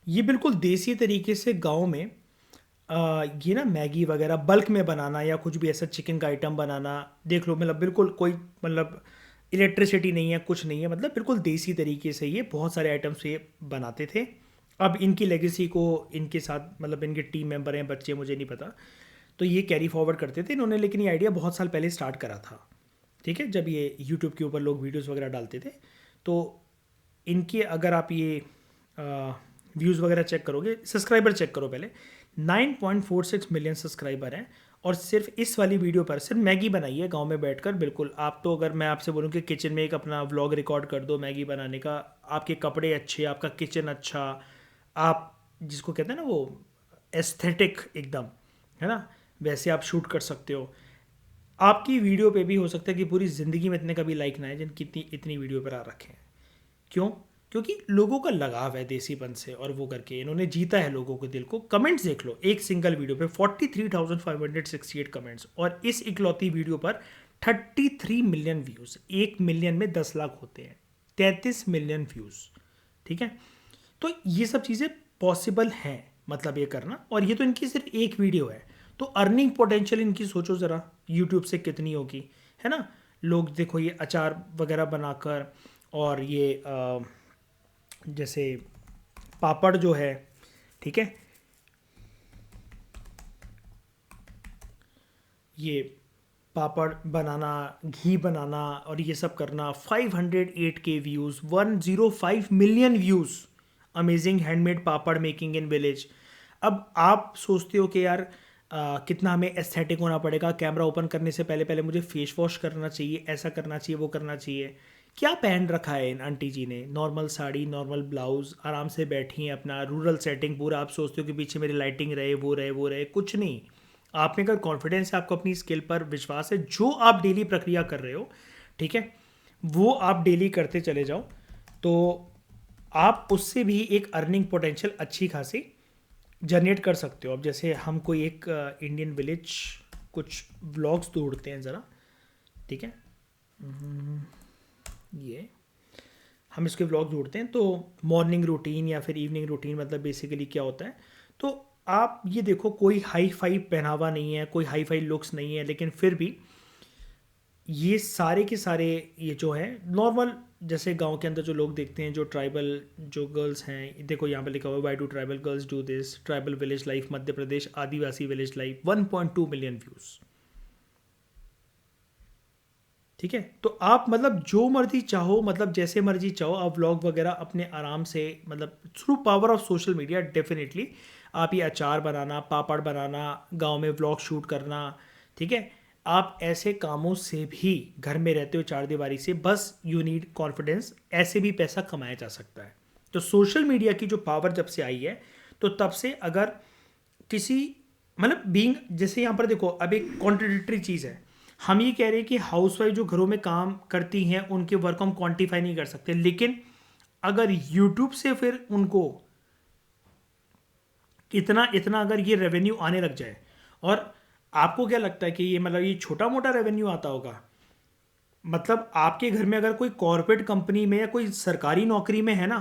ये बिल्कुल देसी तरीके से गांव में ये ना मैगी वगैरह बल्क में बनाना या कुछ भी ऐसा चिकन का आइटम बनाना, देख लो मतलब बिल्कुल कोई मतलब इलेक्ट्रिसिटी नहीं है, कुछ नहीं है, मतलब बिल्कुल देसी तरीके से ये बहुत सारे आइटम्स ये बनाते थे। अब इनकी लेगेसी को इनके साथ मतलब इनके टीम मेंबर हैं, बच्चे, मुझे नहीं पता, तो ये कैरी फॉरवर्ड करते थे इन्होंने। लेकिन ये आइडिया बहुत साल पहले स्टार्ट करा था, ठीक है, जब ये यूट्यूब के ऊपर लोग वीडियोस वगैरह डालते थे। तो इनके अगर आप ये व्यूज़ वगैरह चेक करोगे, सब्सक्राइबर चेक करो पहले, 9.46 मिलियन सब्सक्राइबर हैं। और सिर्फ इस वाली वीडियो पर सिर्फ मैगी बनाई है गांव में बैठकर। बिल्कुल आप तो, अगर मैं आपसे बोलूँ कि किचन में एक अपना व्लॉग रिकॉर्ड कर दो मैगी बनाने का, आपके कपड़े अच्छे, आपका किचन अच्छा, आप जिसको कहते हैं ना वो एस्थेटिक एकदम, है ना, वैसे आप शूट कर सकते हो। आपकी वीडियो पे भी हो सकता है कि पूरी ज़िंदगी में इतने कभी लाइक ना आए जिनकी इतनी वीडियो पर आ रखे हैं। क्यों? क्योंकि लोगों का लगाव है देसीपन से, और वो करके इन्होंने जीता है लोगों के दिल को। कमेंट्स देख लो, एक सिंगल वीडियो पे 43,568 कमेंट्स, और इस इकलौती वीडियो पर 33 मिलियन व्यूज़। 1 मिलियन में 10 लाख होते हैं, 33 मिलियन व्यूज़, ठीक है। तो ये सब चीज़ें पॉसिबल हैं, मतलब ये करना। और ये तो इनकी सिर्फ एक वीडियो है, तो अर्निंग पोटेंशियल इनकी सोचो ज़रा यूट्यूब से कितनी होगी, है ना। लोग देखो ये अचार वगैरह बनाकर, और ये जैसे पापड़ जो है, ठीक है, ये पापड़ बनाना, घी बनाना और ये सब करना, 508K views, 105 million views. Amazing handmade papad making in village. अब आप सोचते हो कि यार कितना हमें एस्थेटिक होना पड़ेगा, कैमरा ओपन करने से पहले पहले मुझे फेस वॉश करना चाहिए, ऐसा करना चाहिए, वो करना चाहिए। क्या पहन रखा है इन आंटी जी ने? नॉर्मल साड़ी, नॉर्मल ब्लाउज, आराम से बैठी हैं, अपना रूरल सेटिंग पूरा। आप सोचते हो कि पीछे मेरी लाइटिंग रहे, वो रहे, वो रहे, कुछ नहीं। आप में अगर कॉन्फिडेंस है, आपको अपनी स्किल पर विश्वास है, जो आप डेली प्रक्रिया कर रहे हो, ठीक है, वो आप डेली करते चले जाओ, तो आप उससे भी एक अर्निंग पोटेंशियल अच्छी खासी जनरेट कर सकते हो। अब जैसे हम कोई एक इंडियन विलेज कुछ व्लॉग्स ढूंढते हैं ज़रा, ठीक है, ये हम इसके व्लॉग ढूंढते हैं। तो मॉर्निंग रूटीन या फिर इवनिंग रूटीन, मतलब बेसिकली क्या होता है, तो आप ये देखो कोई हाई फाई पहनावा नहीं है, कोई हाई फाई लुक्स नहीं है, लेकिन फिर भी ये सारे के सारे ये जो है नॉर्मल, जैसे गांव के अंदर जो लोग देखते हैं, जो ट्राइबल जो गर्ल्स हैं, देखो यहाँ पे लिखा हुआ है why do tribal girls do this, tribal village life Madhya Pradesh, Adivasi village life, 1.2 million views, ठीक है। तो आप मतलब जो मर्जी चाहो, मतलब जैसे मर्जी चाहो, आप व्लॉग वगैरह अपने आराम से, मतलब through power of social media definitely आप ये अचार बनाना, पापड़ बनाना, गांव में व्लॉग शूट करना, ठीक है, आप ऐसे कामों से भी घर में रहते हो चार दीवारी से, बस यू नीड कॉन्फिडेंस, ऐसे भी पैसा कमाया जा सकता है। तो सोशल मीडिया की जो पावर जब से आई है, तो तब से अगर किसी मतलब बीइंग, जैसे यहाँ पर देखो अब एक कॉन्ट्रडिक्टरी चीज़ है, हम ये कह रहे हैं कि हाउसवाइफ जो घरों में काम करती हैं उनके वर्क हम क्वांटिफाई नहीं कर सकते, लेकिन अगर यूट्यूब से फिर उनको इतना इतना अगर ये रेवेन्यू आने लग जाए, और आपको क्या लगता है कि ये मतलब ये छोटा मोटा रेवेन्यू आता होगा? मतलब आपके घर में अगर कोई कॉर्पोरेट कंपनी में या कोई सरकारी नौकरी में है ना,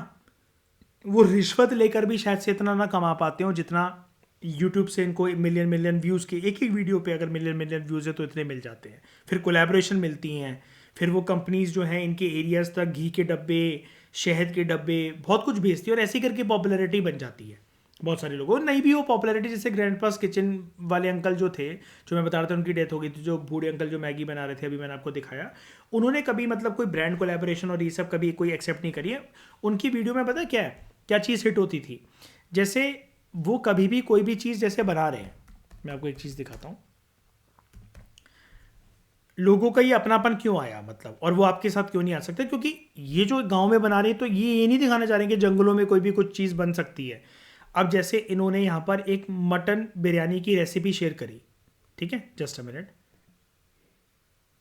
वो रिश्वत लेकर भी शायद से इतना ना कमा पाते हो जितना यूट्यूब से इनको मिलियन मिलियन व्यूज़ के एक एक वीडियो पे अगर मिलियन मिलियन व्यूज़ है तो इतने मिल जाते हैं। फिर कोलैबोरेशन मिलती हैं, फिर वो कंपनीज जो हैं इनके एरियाज़ तक घी के डब्बे, शहद के डब्बे, बहुत कुछ भेजती है, और ऐसे करके पॉपुलैरिटी बन जाती है बहुत सारे लोगों। नहीं भी हो पॉपुलैरिटी, जैसे ग्रैंड पास किचन वाले अंकल जो थे, जो मैं बता रहा था, उनकी डेथ हो गई थी, जो बूढ़े अंकल जो मैगी बना रहे थे, अभी मैंने आपको दिखाया, उन्होंने कभी मतलब कोई ब्रांड कोलैबोरेशन और ये सब कभी कोई एक्सेप्ट नहीं करी है। उनकी वीडियो में पता क्या है क्या चीज़ हिट होती थी? जैसे वो कभी भी कोई भी चीज़ जैसे बना रहे हैं, मैं आपको एक चीज़ दिखाता हूँ, लोगों का ये अपनापन क्यों आया मतलब, और वो आपके साथ क्यों नहीं आ सकते, क्योंकि ये जो गांव में बना रहे हैं तो ये नहीं दिखाना चाह रहे हैं कि जंगलों में कोई भी कुछ चीज़ बन सकती है। अब जैसे इन्होंने यहाँ पर एक मटन बिरयानी की रेसिपी शेयर करी, ठीक है, जस्ट अ मिनट।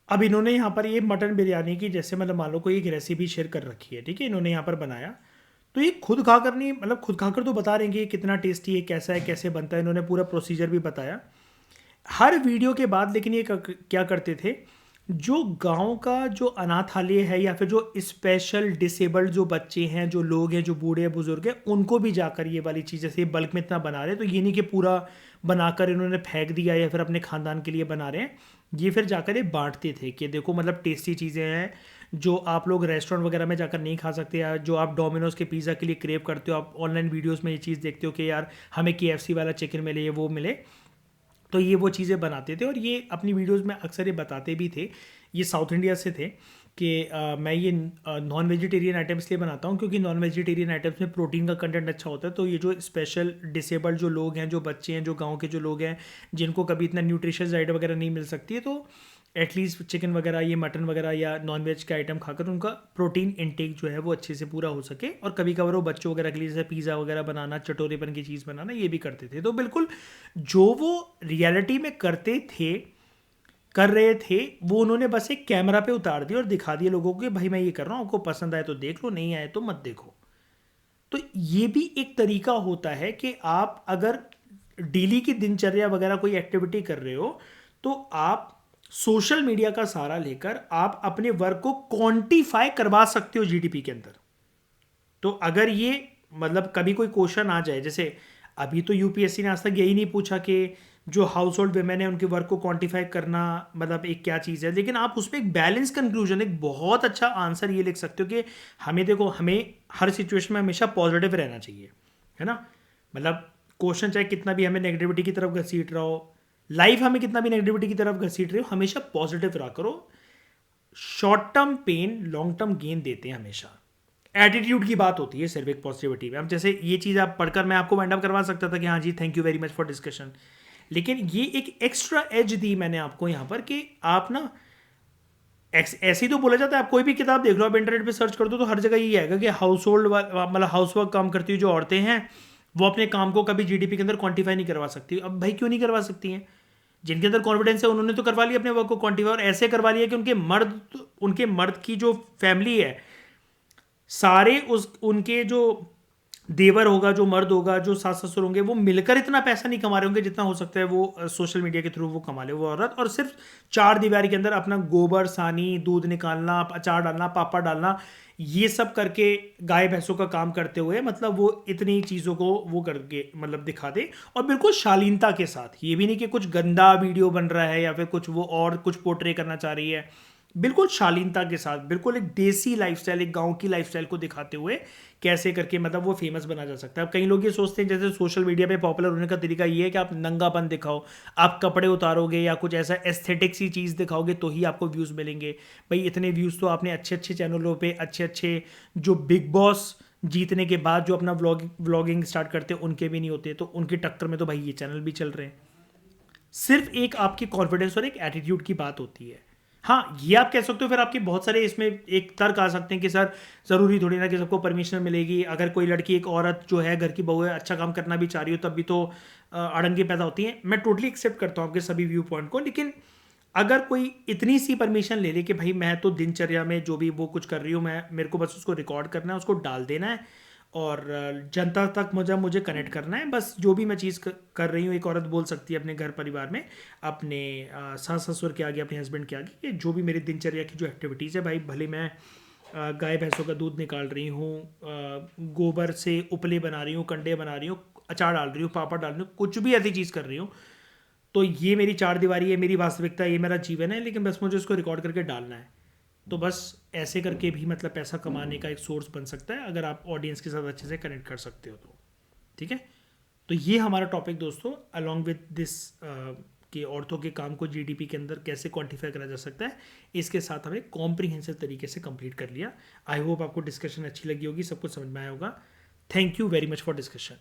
अब इन्होंने यहाँ पर ये मटन बिरयानी की जैसे मतलब मान लो कोई एक रेसिपी शेयर कर रखी है, ठीक है, इन्होंने यहाँ पर बनाया, तो ये खुद खाकर नहीं, मतलब खुद खाकर तो बता रहे हैं कि ये कितना टेस्टी है, कैसा है, कैसे बनता है, इन्होंने पूरा प्रोसीजर भी बताया हर वीडियो के बाद। लेकिन ये क्या करते थे, जो गांव का जो अनाथालय है या फिर जो स्पेशल डिसेबल्ड जो बच्चे हैं, जो लोग हैं, जो बूढ़े बुजुर्ग हैं, उनको भी जाकर ये वाली चीज़, जैसे बल्क में इतना बना रहे हैं तो ये नहीं कि पूरा बनाकर इन्होंने फेंक दिया या फिर अपने खानदान के लिए बना रहे हैं, ये फिर जाकर ये बांटते थे कि देखो मतलब टेस्टी चीज़ें हैं जो आप लोग रेस्टोरेंट वगैरह में जाकर नहीं खा सकते, या जो आप डोमिनोज के पिज़्ज़ा के लिए क्रेव करते हो, आप ऑनलाइन वीडियोज़ में ये चीज़ देखते हो कि यार हमें KFC वाला चिकन मिले, ये वो मिले, तो ये वो चीज़ें बनाते थे। और ये अपनी वीडियोस में अक्सर ये बताते भी थे, ये साउथ इंडिया से थे, कि मैं ये नॉन वेजिटेरियन आइटम इसलिए बनाता हूँ क्योंकि नॉन वेजिटेरियन आइटम्स में प्रोटीन का कंटेंट अच्छा होता है। तो ये जो स्पेशल डिसेबल्ड जो लोग हैं, जो बच्चे हैं, जो गांव के जो लोग हैं, जिनको कभी इतना न्यूट्रिशियस डाइट वगैरह नहीं मिल सकती है, तो एटलीस्ट चिकन वगैरह, ये मटन वगैरह या नॉन वेज के आइटम खाकर उनका प्रोटीन इनटेक जो है वो अच्छे से पूरा हो सके। और कभी कभार वो बच्चों वगैरह के लिए जैसे पिज़्ज़ा वगैरह बनाना, चटोरेपन की चीज़ बनाना, ये भी करते थे। तो बिल्कुल जो वो रियलिटी में करते थे, कर रहे थे, वो उन्होंने बस एक कैमरा पे उतार दिया और दिखा दिया लोगों को कि भाई मैं ये कर रहा हूँ, आपको पसंद आए तो देख लो, नहीं आए तो मत देखो। तो ये भी एक तरीका होता है कि आप अगर डेली की दिनचर्या वगैरह कोई एक्टिविटी कर रहे हो, तो आप सोशल मीडिया का सहारा लेकर आप अपने वर्क को क्वांटिफाई करवा सकते हो GDP के अंदर। तो अगर ये मतलब कभी कोई क्वेश्चन आ जाए, जैसे अभी तो UPSC ने आज तक यही नहीं पूछा कि जो हाउस होल्ड वेमेन है उनके वर्क को क्वांटिफाई करना मतलब एक क्या चीज़ है, लेकिन आप उसमें एक बैलेंस कंक्लूजन, एक बहुत अच्छा आंसर ये लिख सकते हो कि हमें देखो, हमें हर सिचुएशन में हमेशा पॉजिटिव रहना चाहिए, है ना। मतलब क्वेश्चन चाहे कितना भी हमें नेगेटिविटी की तरफ घसीट रहा हो, लाइफ हमें कितना भी नेगेटिविटी की तरफ घसीट रही हो, हमेशा पॉजिटिव रहा करो। Short term pain long term gain देते हैं हमेशा। एटीट्यूड की बात होती है सिर्फ एक पॉजिटिविटी में। अब जैसे ये चीज़ आप पढ़कर मैं आपको वाइंड अप करवा सकता था कि हाँ जी thank you very much for discussion, लेकिन ये एक एक्स्ट्रा एज दी मैंने आपको यहाँ पर कि आप ना ऐसे ही तो बोला जाता है, आप कोई भी किताब देख लो, आप इंटरनेट पे सर्च कर दो तो हर जगह ये आएगा कि हाउस होल्ड मतलब हाउस वर्क काम करती हुई जो औरतें हैं वो अपने काम को कभी GDP के अंदर क्वांटिफाई नहीं करवा सकती। अब भाई क्यों नहीं करवा सकती हैं? जिनके अंदर कॉन्फिडेंस है उन्होंने तो करवा लिया अपने वर्क को क्वांटिफाई, और ऐसे करवा लिया कि उनके मर्द की जो फैमिली है, सारे उस उनके जो देवर होगा, जो मर्द होगा, जो सास ससुर होंगे, वो मिलकर इतना पैसा नहीं कमा रहे होंगे जितना हो सकता है वो सोशल मीडिया के थ्रू वो कमा ले वो औरत। और सिर्फ 4 दीवारी के अंदर अपना गोबर सानी, दूध निकालना, अचार डालना, पापड़ डालना, ये सब करके गाय भैंसों का काम करते हुए मतलब वो इतनी चीज़ों को वो करके मतलब दिखा दे, और बिल्कुल शालीनता के साथ। ये भी नहीं कि कुछ गंदा वीडियो बन रहा है या फिर कुछ वो और कुछ पोर्ट्रे करना चाह रही है, बिल्कुल शालीनता के साथ, बिल्कुल एक देसी लाइफस्टाइल, एक गांव की लाइफस्टाइल को दिखाते हुए कैसे करके मतलब वो फेमस बना जा सकता है। अब कई लोग ये सोचते हैं जैसे सोशल मीडिया पे पॉपुलर होने का तरीका ये है कि आप नंगापन दिखाओ, आप कपड़े उतारोगे या कुछ ऐसा एस्थेटिक सी चीज़ दिखाओगे तो ही आपको व्यूज़ मिलेंगे। भाई इतने व्यूज़ तो आपने अच्छे अच्छे चैनलों पे, अच्छे अच्छे जो बिग बॉस जीतने के बाद जो अपना व्लॉगिंग स्टार्ट करते हैं उनके भी नहीं होते, तो उनकी टक्कर में तो भाई ये चैनल भी चल रहे हैं। सिर्फ एक आपकी कॉन्फिडेंस और एक एटीट्यूड की बात होती है। हाँ ये आप कह सकते हो, फिर आपके बहुत सारे इसमें एक तर्क आ सकते हैं कि सर ज़रूरी थोड़ी ना कि सबको परमिशन मिलेगी, अगर कोई लड़की, एक औरत जो है घर की बहू है, अच्छा काम करना भी चाह रही हो तब भी तो अड़ंगे पैदा होती हैं। मैं टोटली एक्सेप्ट करता हूँ आपके सभी व्यू पॉइंट को, लेकिन अगर कोई इतनी सी परमिशन ले ले कि भाई मैं तो दिनचर्या में जो भी वो कुछ कर रही हूँ, मैं मेरे को बस उसको रिकॉर्ड करना है, उसको डाल देना है और जनता तक मुझे कनेक्ट करना है, बस जो भी मैं चीज़ कर रही हूँ एक औरत बोल सकती है अपने घर परिवार में, अपने सास ससुर के आगे, अपने हस्बैंड के आगे, कि जो भी मेरी दिनचर्या की जो एक्टिविटीज़ है, भाई भले मैं गाय भैंसों का दूध निकाल रही हूँ, गोबर से उपले बना रही हूँ, कंडे बना रही हूँ, अचार डाल रही हूँ, पापड़ डाल रही हूँ, कुछ भी ऐसी चीज़ कर रही हूँ, तो ये मेरी 4 दीवारी है, मेरी वास्तविकता, ये मेरा जीवन है, लेकिन बस मुझे उसको रिकॉर्ड करके डालना है। तो बस ऐसे करके भी मतलब पैसा कमाने का एक सोर्स बन सकता है अगर आप ऑडियंस के साथ अच्छे से कनेक्ट कर सकते हो तो। ठीक है, तो ये हमारा टॉपिक दोस्तों, अलॉन्ग विद दिस कि औरतों के काम को GDP के अंदर कैसे क्वांटिफाई करा जा सकता है, इसके साथ हमें कॉम्प्रिहेंसिव तरीके से कंप्लीट कर लिया। आई होप आपको डिस्कशन अच्छी लगी होगी, सब कुछ समझ में आया होगा। Thank you very much for discussion.